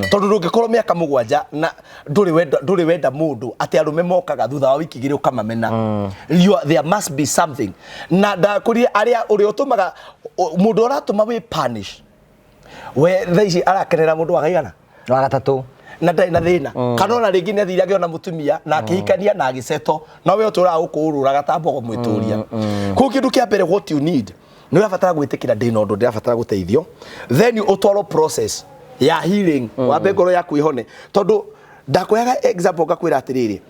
Speaker 2: tondu ndungikorwo miaka 7 na nduri wenda mundu ati arume mokaga thutha wa wiki igiri ukamamena there must be something na ndakuri aria uri utumaga mundu uratuma we punish we thaici arakenera mundu wagaigana
Speaker 1: wa gatatu
Speaker 2: na ndai na thina kana ona ringi ne thiraga ona mutumia na akihikania na agiceto no we utura gukurura gatambo mwituria ku kindu kia mbere what you need ni urabatara gwitikira ndina undu ndirabatara guteithio then you utwaro process ya healing wambe ngoro yaku ihone tondu ndakoyaga example ngakwira atiriri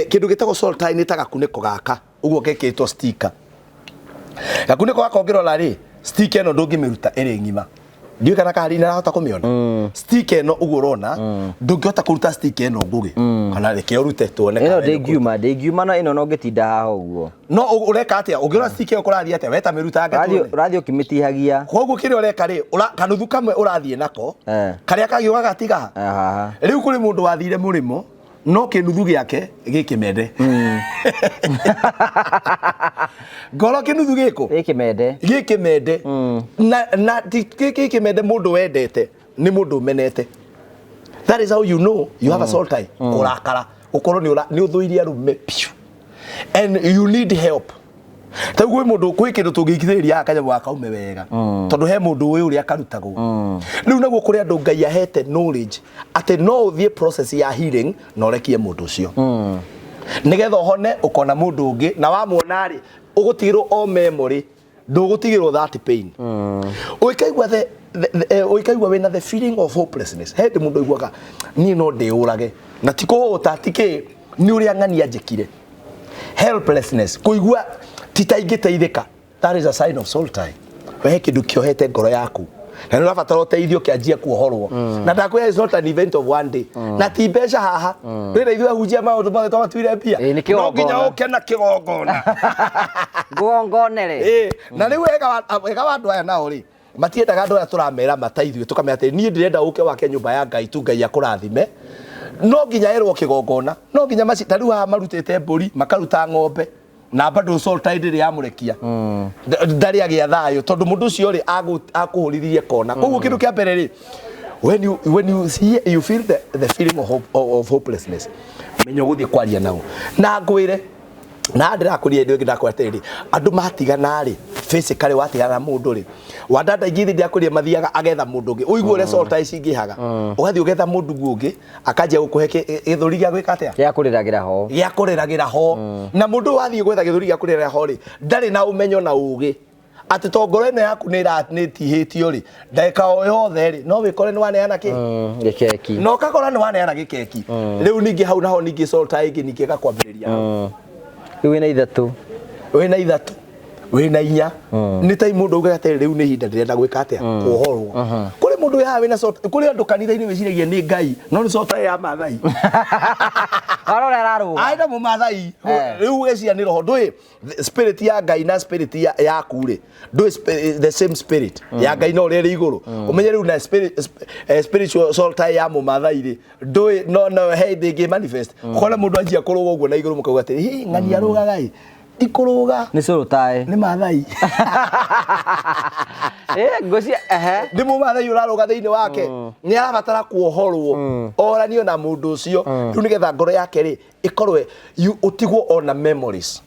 Speaker 2: kindu gitagwo soul tie ni tagakuniko gaka uguo gekitwo sticker gakuniko gaka ongirora ri sticker eno ndungimiruta iri ngima ndio kana kari na hota kumiona sticker eno uguo rona ndungihota kuruta sticker eno ngugi kana reke urute tuone
Speaker 1: eno ndengiuma na eno no ngitinda haha uguo
Speaker 2: no ureka atia ungirora sticker ukurathia atia weta miruta ngatuone
Speaker 1: radio kimitihagia
Speaker 2: koguo kiri ureka ri kanuthu kamwe urathie nako karia kagiuga gatiga riu kuri mundu wathire murimo no kinuthu giake gikimende ngoro kinuthu giko gikimende na gikimende mundu wendete ni mundu menete that is how you know you have a soul tie urakara ukorwo ni uthuiria rume and you need help taguo mundu kwi kindu tungikithiriria akanyamu akaume wega tondu he mundu uyu uri akarutagwo riu naguo kuri andu Ngai ahete knowledge ati no uthie process ya healing no rekie mundu ucio nigetha uhone ukona mundu ungi na wamuona ri ugutigirwo o memory ndugutigirwo that pain uikaigwa wina the feeling of hopelessness he mundu aiguaga ni no ndiurage na tikuhota tiki ni uri ang'ania njikire helplessness kuigua titaingiteithika that is a sign of soul tie we kindu kiohete ngoro yaku na nĩ ũrabatara ũteithio kĩanjie kuohorwo na ndakwĩra is not an event of one day na ti mbeca haha rĩrĩa ithuĩ ahunjia maũndũ mothe twatuire mbia no nginya ũke na kĩgongona
Speaker 1: ngongone
Speaker 2: na rĩu wega wa andũ aya nao rĩ matiendaga andũ aya tũramera mataithue tũkamenya atĩ niĩ ndĩrenda ũke wake nyũmba ya Ngai tu Ngai akũrathime no nginya erwo kĩgongona no nginya macita rĩu haha marutĩte mbũri makaruta ng'ombe na bado soul tie ndiri yamurekia ndari agia thayo tondu mundu ucio ri akuhurithirie kona koguo kindu kia mbere ri when you see you feel the feeling of hopelessness menyo guthie kwaria nao na ngwire na ndira kuria ndio ngidakwatiri andu matigana ri physically watigana mundu ri wadada ingi ndia kuria mathiaga agetha mundu ungi uiguo le soul tie cingihaga ugathi ugetha mundu ungi akajia gukuhe githuri gya gwika atia
Speaker 1: ya kuriragira ho na mundu wathi gwetha githuri gya kuriragira ho ri ndari na umenyo na ugi ati tongoro ene yaku ni tihitio ri ndeka o yothe ri no wikore ni waneana ki gikeki
Speaker 2: no kakora ni waneana gikeki riu ningi hau naho ningi soul tie ingi ningi gakwambiriria
Speaker 1: wina ithatu
Speaker 2: wina inya ni tai mundu uga ate riu ni hinda ndirenda gwika atia kuhorwo kuri mundu ya wina soul kuri andu kanitha-ini wiciragia ni Ngai no ni soul tie ya mathai
Speaker 1: arora araruga
Speaker 2: aida mu mathai riu geciria ni roho ndui spirit ya Ngai na spirit ya kure ndui the same spirit ya Ngai no riri iguru umenye riu na spiritual soul tie ya mu mathai ri ndui no hey they manifest kona mundu anjia kuruga uguo na iguru mukauga ati ng'ani aruga Ngai ikuruga
Speaker 1: ni Sultai
Speaker 2: ni mathai
Speaker 1: ngocia
Speaker 2: ndi mu mathai uraruga thiini wake ni arabatara kuohorwo oranio na mundu ucio riu nigetha ngoro yake ri ikorwe utigwo ona memories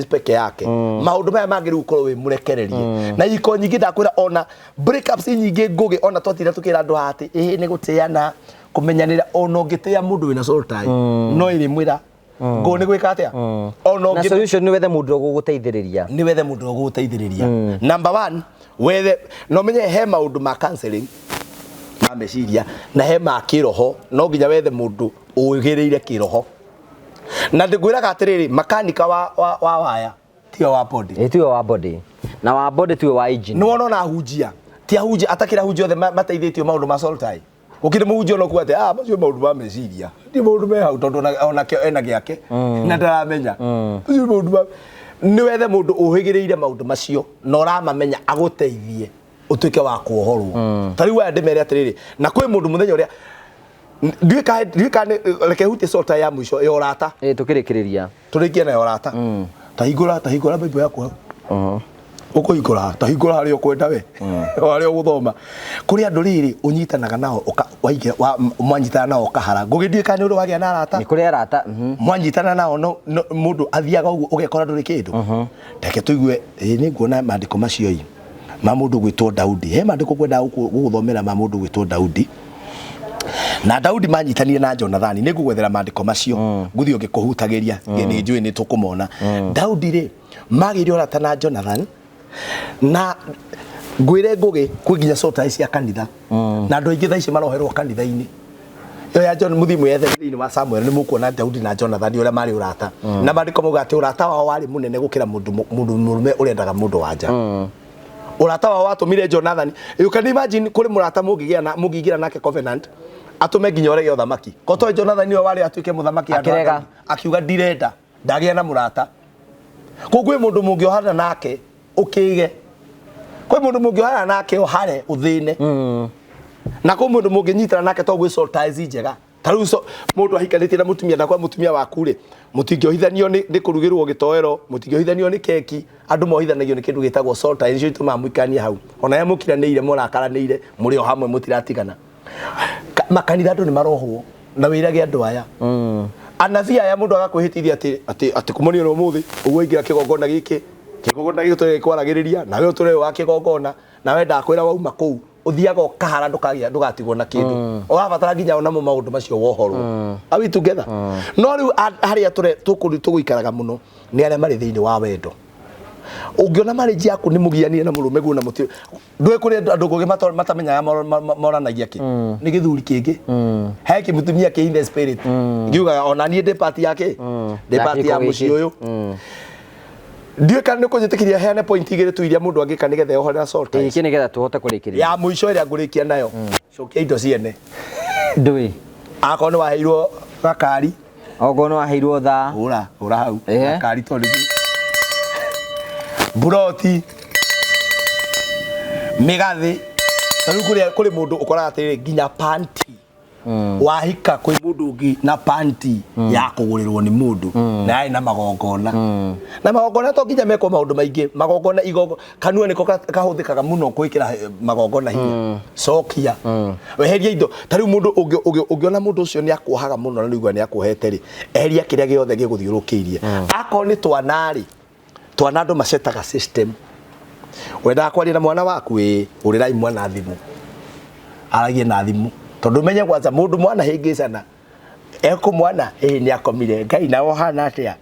Speaker 2: peke yake maundu maya mangiri gukorwo wi murekererie na iko nyingi ndakwira ona breakups nyingi ngugi ona twatira tukira andu hati ni gutiana kumenyanira ona ungitia mundu wina soul tie no iri mwira ngo ni gwika atia ona
Speaker 1: na solution ni wethe mundu guguteithiriria
Speaker 2: number 1 wethe no menye he maundu ma counseling ma meciria na he ma kiroho no nginya wethe mundu ugireire kiroho na ndigwiraga atiriri makanika wa waya tio wa body
Speaker 1: tio wa body na wa body tio wa engine
Speaker 2: no wona hunjia ti hunjia atakira hunjia othe mateithitio maundu ma soul tie ukire muhunjia no kuate macio maundu ma meciria ndi maundu me hau tondu ona kio ena giake na ndaramenya macio maundu ma ni wethe mundu uhigireire maundu macio na uramamenya aguteithie utuike wa kuohorwo tari wa ndemere atiriri na kwi mundu muthenya uria Ndwika reke hutie sota ya mwisho ya orata
Speaker 1: tukirikiriria
Speaker 2: turikie na ya orata tahingura bible yako uko ikora tahingura hari okwenda we hari oguthoma kuri andu riri unyitanaga nao waige mwanyitana nao kahara ngugindika ni uru wagia na arata
Speaker 1: ni kuri arata
Speaker 2: mwanyitana nao no mundu athiaga uguo ugekora nduri kindu reke tuigue ni nguona mandiko macio ma mundu gwitwo Daudi he mandiko kwenda guguthomera ma mundu gwitwo Daudi na Daudi manyitanire na Jonathan ni ngugwethera mandiko macio nguthio ngikuhutagiria ni njui ni tukumona Daudi ri magire orata na Jonathan na ngwire ngugi kwiginya sota cia kanitha na andu aingi thaici maroherwo kanitha-ini yo ya John muthimu yetheriini wa Samuel ni mukuona Daudi na Jonathan uria mari urata na mandiko muga ati urata wao wari munene gukira mundu murume urendaga mundu wanja urata wao watumire Jonathan you can imagine kuri murata mugigira nake covenant atume nginya orege uthamaki koto Jonathan niwe wari atuike muthamaki akiuga ndirenda ndagia na murata kugwe mundu mungiohana nake ukige kwe mundu mungiohana nake ohare uthine na kwe mundu munginyitana nake to gwe soul ties njega taruso mundu ahikanitie na mutumia ndakwa mutumia waku ri mutingiohithanio ni kurugirwo gitoero mutingiohithanio ni keki andu mohithanagio ni kindu gitagwo soul ties icio ituma mwikania hau ona ya mukiranĩire mũrakaranĩire muri o hamwe mutiratigana makanitha andu ni marohwo na wirage andu aya anabii aya mundu agakwihitithia ati kumonio no muthi uguo ingira kigongona giki turi kwaragiriria nawe turi wa kigongona nawe ndakwira wauma kuu uthiaga ukahara ndugatigwo na kindu urabatara nginya ona maundu macio wohorwo awi together no riu haria tuguikaraga muno ni aria mari thiini wa wendo ungiona marriage yaku ni mugianie na murume guo na muti ndwe kuri andu ngugi matamenyaga moranagia ki ni githuri kingi he ki mutumia ki in the spirit ngiuga ona ni de party yake de party ya muci uyu ndiye kana kunjitikiria heane point igire tu iria mundu angika nigetha yohora salt
Speaker 1: iki nigetha tuhote kurikiria
Speaker 2: ya muico iria ngurikia nayo cokia indo ciene
Speaker 1: ndui
Speaker 2: akone waheirwo gakari
Speaker 1: ogono waheirwo tha
Speaker 2: ura hau gakari tondu buroti migathi taru kuri mundu ukora atiri nginya panty wahika kwi mundu ungi na panty ya kugurirwo ni mundu na ai na magongona na magongona to nginya meko maundu maingi magongona igogo kanua niko kahuthikaga muno kwikira magongona hinya cokia weheria indo taru mundu ungiona mundu ucio ni akuhaga muno na nigua ni akuhete ri eheria kiria giothe giguthiurukiirie akoni ni twanari twana andu macetaga system wenda kwaria na mwana waku urirai mwana thimu aragie na thimu tondu menye kwanza mundu mwana hingicana eko mwana ni akomire ngai na ohana atia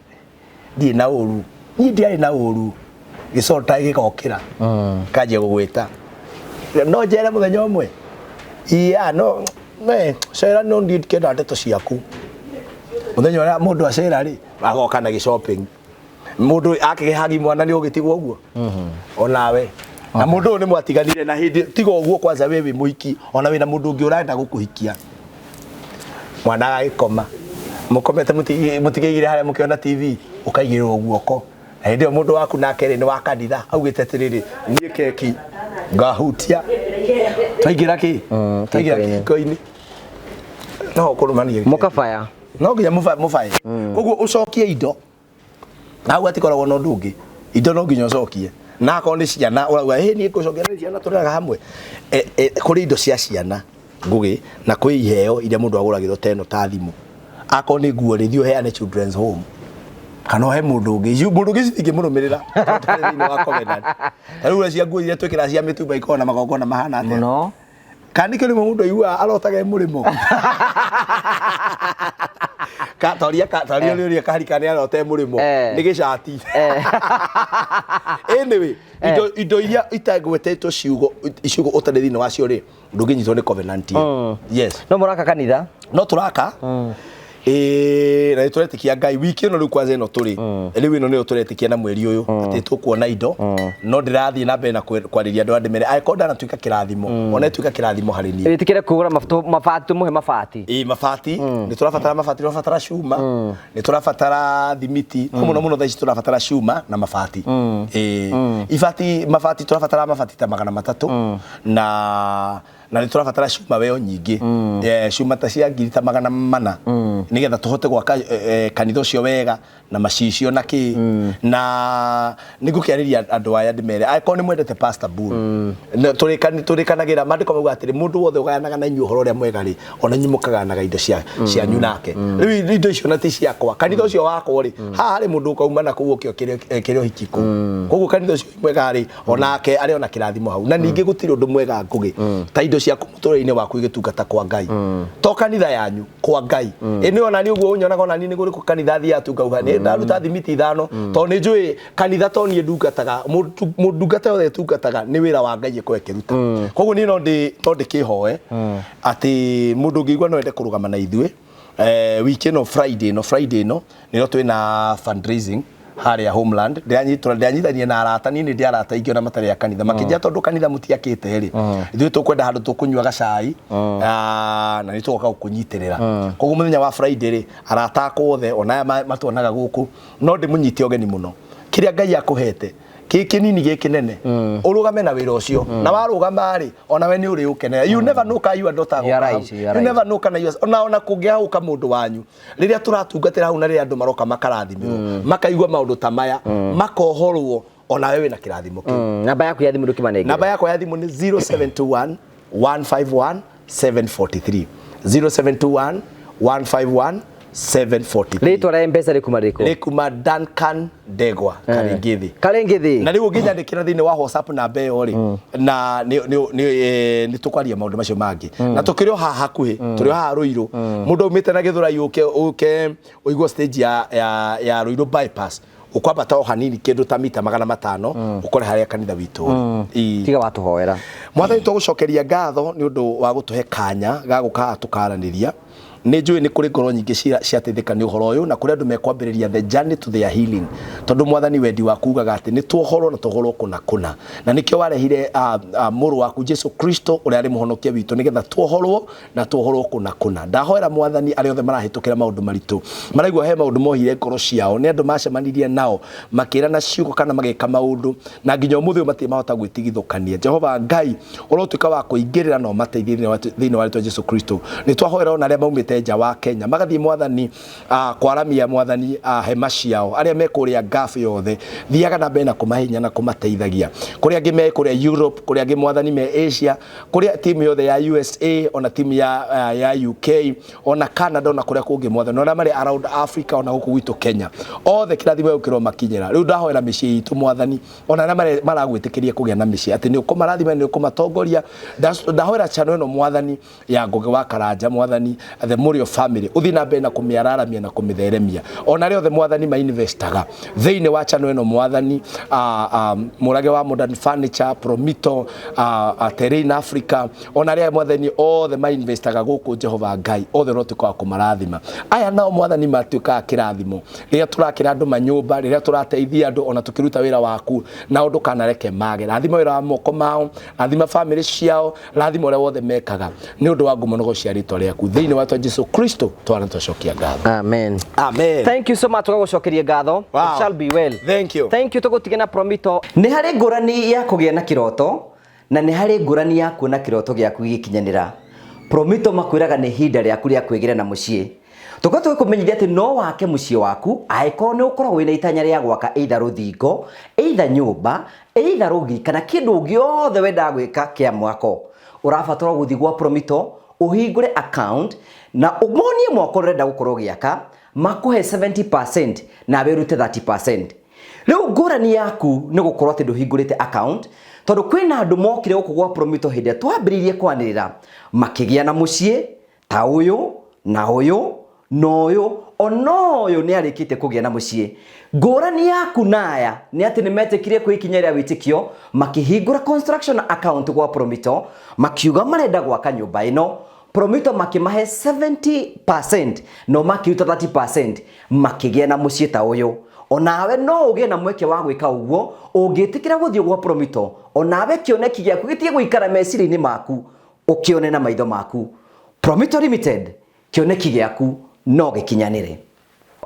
Speaker 2: ndi na uru ni ndi na uru gicota gigokira kaje gugwita no jere muthenya umwe no cera no ndi kenda ndeto ciaku muthenya uria mundu acera ri agoka na shopping mundu akihagi mwana ni ugitigwo guo onawe na mundu ni mwatiganire na hindi tigo guo kwanza wewe muiki ona wina mundu ungi urenda gukuhikia mwana agikoma mukomete mutigigire haria mukiona TV ukaigirwo guoko na hindi mundu waku nake ni wakanitha augite tiriri nie keki ngahutia taigira ki taigira koini no kurumanie
Speaker 1: mukafaya
Speaker 2: no nginya mufaya koguo ucokie indo na hau atikoragwo na ũndũ ũngĩ indo no nginya ũcokie na akorwo nĩ ciana ũrauga niĩ ngũcokia ciana tũreraga hamwe kũrĩ indo cia ciana ngũgĩ na kwĩ iheo iria mũndũ agũragĩrwo teno ta thimũ akorwo nĩ nguo rĩthiĩ ũheane children's home kana he mũndũ ũngĩ citingĩmũrũmĩrĩra thĩinĩ wa Covenant rĩu cia nguo iria twĩkĩra cia mĩtumba ikoragwo na magongona mahana atĩa
Speaker 1: mũno
Speaker 2: kana nĩ kĩrĩmo mũndũ aiguaga arotaga mũrĩmo Katoria rĩũria kaharika nĩ arote mũrĩmo nĩ gĩcati anyway indo iria itagwetetwo ciugo ũtarĩ thĩinĩ wacio rĩ ndũngĩnyitwo nĩ Covenant yes
Speaker 1: no mũraka kanitha
Speaker 2: no tũraka na nĩtũretĩkia Ngai wiki ĩno rĩu kwanza ĩno tũrĩ rĩu ĩno nĩyo tũretĩkia na mweri ũyũ atĩ tũkuona indo no ndĩrathiĩ na mbere na kwarĩria andũ andĩmere angĩkorwo ndanatuĩka kĩrathimo ona ĩtuĩka kĩrathimo harĩ niĩ
Speaker 1: wĩtĩkĩre kũgũra mabati mũhe mabati
Speaker 2: mabati nĩtũrabatara mabati nĩtũrabatara cuma nĩtũrabatara thimiti mũno mũno thaa ici tũrabatara cuma na mabati mabati tũrabatara mabati ta 300 na nĩtũrabatara cuma weo nyingĩ cuma ta cia ngiri ta 400 nigetha tũhote gwaka kanitha ũcio wega na macicio na kĩ na nĩngũkĩarĩria andũ aya ndĩmere angĩkorwo nĩ mwendete Pastor Bull tũrĩkanagĩra maandĩko mauga atĩrĩ mũndũ wothe ũgayanaga na inyuĩ ũhoro ũrĩa mwega rĩ ona inyuĩ mũkagayanaga indo cianyu nake rĩu indo icio na ti ciakwa kanitha ũcio wakwa rĩ haha harĩ mũndũ ũkauma na kũu ũkĩrĩ ũhiki kũu koguo kanitha ũcio mwega rĩ onake arĩ ona kĩrathimo hau na ningĩ gũtirĩ ũndũ mwega ngũgĩ ta indo ciaku mũtũrĩre-inĩ waku igĩtungata kwa Ngai to kanitha yanyu kwa Ngai nĩ ona nĩ ũguo unyonaga ona nĩ kũrĩ kanitha thia tungauga nĩ ndaruta thimiti 5 to nĩ njũĩ kanitha to niĩ ndungataga mũndungata yothe tungataga nĩ wĩra wa Ngai ekũruta koguo niĩ no ndĩkĩhoe atĩ mũndũ ũngĩigua no ende kũrũgama na ithuĩ wiki ĩno Friday ĩno nĩyo twĩna fundraising harĩa Homeland ndĩanyitithania na arata niĩ ndĩ arata ingĩ ona matarĩ ya kanitha makĩnjia tondũ kanitha mũtiakĩte rĩ ithuĩ tũkwenda handũ tũkũnyua gacai na nĩ tũgoka gũkũnyitĩrĩra koguo mũthenya wa Friday rĩ arata akwa othe ona aya matuonaga gũkũ no ndĩmũnyite ũgeni mũno kĩrĩa Ngai akũhete kĩnini gĩkĩnene ũrũgame na wĩra ũcio na warũgama rĩ ona we nĩ ũrĩ ũkenera you never know ka you are daughter you never know kana ona kũngĩhauka mũndũ wanyu rĩrĩa tũratungatĩra hau na rĩrĩa andũ maroka makarathimĩrwo makaigua maũndũ ta maya makohorwo ona we wĩna kĩrathimo kĩu
Speaker 1: namba yaku ya thimũ ndũkĩmanengere
Speaker 2: namba yakwa ya thimũ nĩ 0721 151 743 0721 151 743
Speaker 1: rĩtwa rĩa M-Pesa
Speaker 2: rĩkuma Duncan Ndegwa
Speaker 1: Karengethi
Speaker 2: na rĩu ũngĩnyandĩkĩra thĩinĩ wa WhatsApp namba ĩyo rĩ na nĩ tũkwaria maũndũ macio mangĩ na tũkĩrĩ o haha hakuhĩ tũrĩ o haha Rũirũ mũndũ umĩte na Gĩthũrai ũke ũigua stage ya Rũirũ bypass ukwambata o hanini kĩndũ ta mita 500 ukore harĩa kanitha witũ
Speaker 1: tiga watũhoera
Speaker 2: mwathani tũgũcokeria ngatho nĩ ũndũ wa gũtũhe kanya ga gũka tũkaranĩria nĩ njũĩ nĩ kũrĩ ngoro nyingĩ ciateithĩka nĩ ũhoro ũyũ na kũrĩ andũ mekwambĩrĩria the journey to their healing tondũ mwathani wendi waku ugaga atĩ nĩ tuohorwo na tuohorwo kũna na nĩkĩo warehire mũrũ waku Jesu Kristo ũrĩa arĩ mũhonokia witũ nĩgetha tuohorwo na tuohorwo kũna ndahoera mwathani arĩa othe marahĩtũkĩra maũndũ maritũ maraigua he maũndũ mohire ngoro ciao nĩ andũ macemanirie nao makĩrana ciugo kana magĩka maũndũ na nginya ũmũthĩ matirĩ mahota gwĩtigithũkania Jehova Ngai ũrotuĩka wa kũingĩrĩra na ũmateithie thĩinĩ wa rĩtwa Jesu Kristo nĩ twahoera ona arĩa maumĩte nja wa Kenya magathiĩ mwathani kwaramia mwathani hema ciao arĩa me kũrĩa ngafu yothe thiaga na mbere na kũmahinya na kũmateithagia kũrĩa angĩ me kũrĩa Europe kũrĩa angĩ mwathani me Asia kũrĩa timu yothe ya USA ona timu ya UK ona Canada ona kũrĩa kũngĩ mwathani ona marĩ around Africa ona gũkũ gwitũ Kenya othe kĩrathimo gĩkĩrwo makinyĩra rĩu ndahoera mĩciĩ itũ mwathani ona arĩa maragwĩtĩkĩria kũgĩa na mĩciĩ atĩ nĩ ũkũmarathima nĩ ũkũmatongoria ndahoera channel ĩno mwathani ya Ngũgĩ wa Karanja mwathani the Morio family uthi na mbere na kũmĩararamia na kũmĩtheremia ona rĩothe mwathani ma investaga thĩinĩ wa channel ĩno mwathani Mũrage wa Modern Furniture Promito Terrain Africa ona rĩa mwathani othe ma investaga gũkũ Jehova Ngai othe rotuĩka wa kũmarathima aya nao mwathani matuĩka kĩrathimo rĩrĩa tũrakĩra andũ manyũmba rĩrĩa tũrateithia andũ ona tũkĩruta wĩra waku na ũndũ kanareke mage rathima wĩra wa moko mao rathima family ciao rathima ũrĩa wothe mekaga nĩ ũndũ wa ngumonogo cia rĩtwa rĩaku thĩinĩ wa Jesu Kristo twana tũcokia ngatho
Speaker 1: amen
Speaker 2: thank
Speaker 1: you so much tũgũcokeria ngatho it shall be well
Speaker 2: thank you
Speaker 1: tũgũtige na Promito nĩ harĩ ngũrani ya kũgĩa na kĩroto na nĩ harĩ ngũrani ya kuona kĩroto gĩaku gĩkinyanĩra Promito makwĩraga nĩ ihinda rĩaku rĩa kwĩgĩra na mũciĩ tuko kumenyithia ati no wake muciĩ waku aiko ni ukoragwo wina itanya ria gwaka either ruthingo, either nyumba, either rugi kana kindu giothe wenda gwika kia mwako. Urabatara guthi gwa Promito uhingure account na umonie mwako urenda gukorwo giaka, makuhe 70% na berute 30%. Riu ngurani yaku ni gukorwo ati nduhingurite account tondu kwina andu mokire guku gwa Promito hinde twambiririe kwanirira makigia na muciĩ ta uyu na uyu noyo onoyo ni arikite kugia na muciĩ. Ngurani yaku naya ni ati nimetikire kwikinya ria witikio makihingura construction account gwa Promito makiuga marenda gwaka nyumba ino. Promito makimahe 70% no makiuta 30% makigia na muciĩ ta uyu. Onawe no ugie na mweke wa gwika uguo ungitikira guthio gwa Promito, onawe kioneki giaku gitie guikara meciria-ini maku ukione na maitho maku. Promito Limited, kioneki giaku no gikinyanire.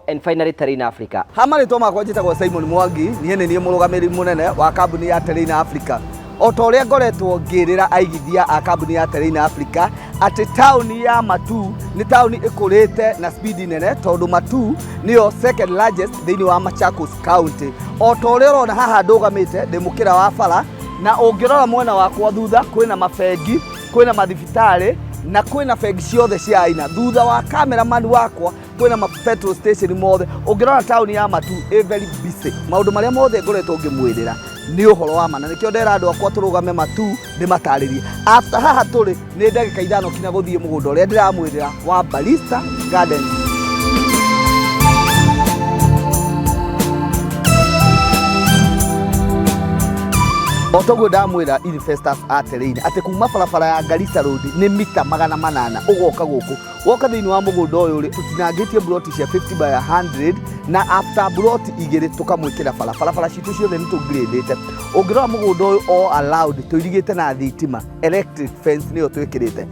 Speaker 1: And finally, Terrain Africa.
Speaker 3: Hamari to makwa njitagwo Simon Mwangi, niĩ nĩ niĩ mũrũgamĩrĩri mũnene wa kambuni ya Terrain Africa. O ta ũrĩa ngoretwo ngĩrĩra aigithia a kambuni ya Terrain Africa atĩ taũni ya Matu nĩ taũni ĩkũrĩte na speed nene, tondũ Matu nĩyo second largest thĩinĩ wa Machakos County. O ta ũrĩa ũrona haha ndũgamĩte ndĩ mũkĩra wa bara, na ũngĩrora mwena wakwa thutha kwĩna mabengi, kwĩna mathibitarĩ na kwĩna bengi ciothe cia aina. Thutha wa cameraman wakwa kwĩna ma petrol station mothe. Ũngĩrora taũni ya Matu very busy. Maũndũ marĩa mothe ngoretwo ngĩmwĩrĩra nĩ ũhoro wa ma, na nĩkĩo ndera andũ akwa tũrũgame Matu ndĩmatarĩrie. After haha tũrĩ nĩ ndagĩka ithano kinya gũthiĩ mũgũnda ũrĩa ndĩramwĩrĩra wa Barista Gardens. Otogo ndamwira investors a Terrain ati kuma barabara ya Garissa Road ni mita 800 ugoka guku woka thiini wa mugunda uyu ri tutinangitie broti cia 50 by 100 na after broti igiri tukamwikira barabara citu ciothe ni tugradete. Ungirora mugunda uyu all allowed tuirigite na thitima electric fence niyo twikirite.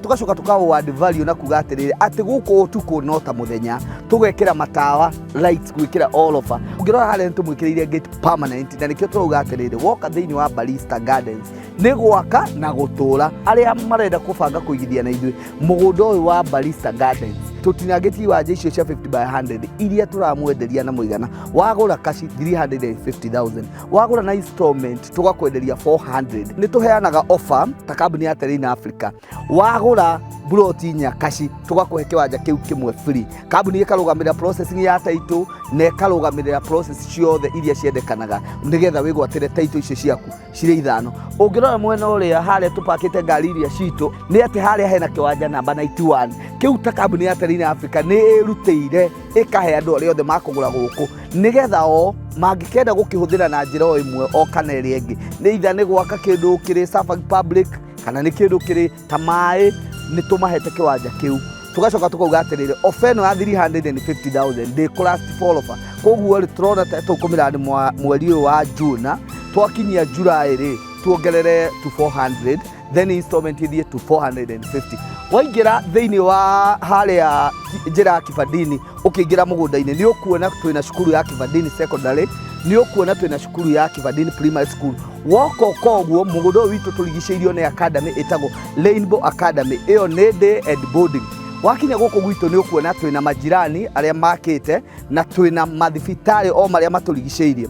Speaker 3: Tugacoka tukawo add value na kuga atiriri ati guku utuku no ta muthenya tugekira matawa lights gwikira all over. Ungirora hale tumwikiriire gate permanent na nikio turuga atiriri woka thiini wa Barista Gardens ni gwaka na gutura aria marenda kubanga kuigithia na ithui mugunda uyu wa Barista Gardens tutinageti wanje icio cia 50 by 100 iria turamwenderia na muigana wagura kashi 350,000 wagura na installment tugakwenderia 400. ni tuheanaga offer ta kambuni ya Terrain Africa wagura broti nya kashi tugakuhe kiwanja kiu kimwe free. Kambuni ikarugamirira processing ya title na ikarugamirira process ciothe iria ciendekanaga nigetha wigwatire title icio ciaku cire ithano. Ungirora mwena uria haria tupakite ngari iria citu ni ati haria hena kiwanja namba 91 kiu ta kambuni ya Terrain Africa ni irutire ikahe andu aria othe makugura guku nigetha o mangikenda gukihuthira na njira o imwe o kana iri ingi ni itha ni gwaka kindu kiri Safari Public kana ni kindu kiri ta mai ni tumahete kiwanja kiu. Tugacoka tukauga atiriri ofeno ya 350,000 de cost follower koguo ri turona ta tukumira ni mweri wa June twakinyia July ri tuongerere to 400 then installment ithie to 450. Waingira thiini wa haria njira Kibandini ukiingira mugunda-ini ni ukuona twina cukuru ya Kibandini secondary, ni ukuona twina cukuru ya Kibandini primary school. Woko koguo mugunda witu turigiceirio ni academy itago Rainbow Academy, iyo ni day and boarding. Wakinya guku gwitu ni ukuona twina majirani aria makite na twina mathibitari o maria maturigiceirie.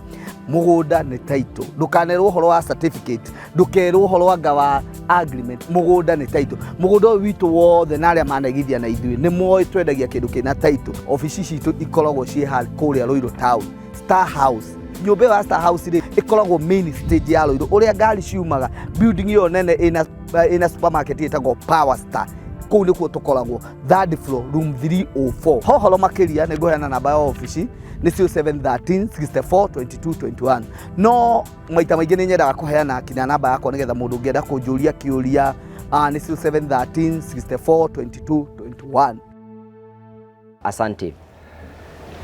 Speaker 3: Mugunda ni title, ndukanerwo horo wa certificate, ndukerwo horo wa gawa agreement. Mugunda ni title, mugunda witu wothe na aria managithia na ithui ni moyo twendagia kindu kina title. Ofisi citu ikoragwo cie hali kuria Ruiru town Star House. Nyumba ya Star House ri ikoragwo main stage ya Ruiru uria ngari ciumaga building iyo nene ina supermarket itagwo Power Star. Kuu nikuo tukoragwo third floor room 304. Hohoro makiria ni nguheana namba ya ofisi ni 0713 64 22 21. No maita maingĩ nĩ nyendaga kũheana kinya namba yakwa nĩgetha mũndũ ũngĩenda kũnjũria kĩũria ni 0713 64 22 21.
Speaker 1: Asante.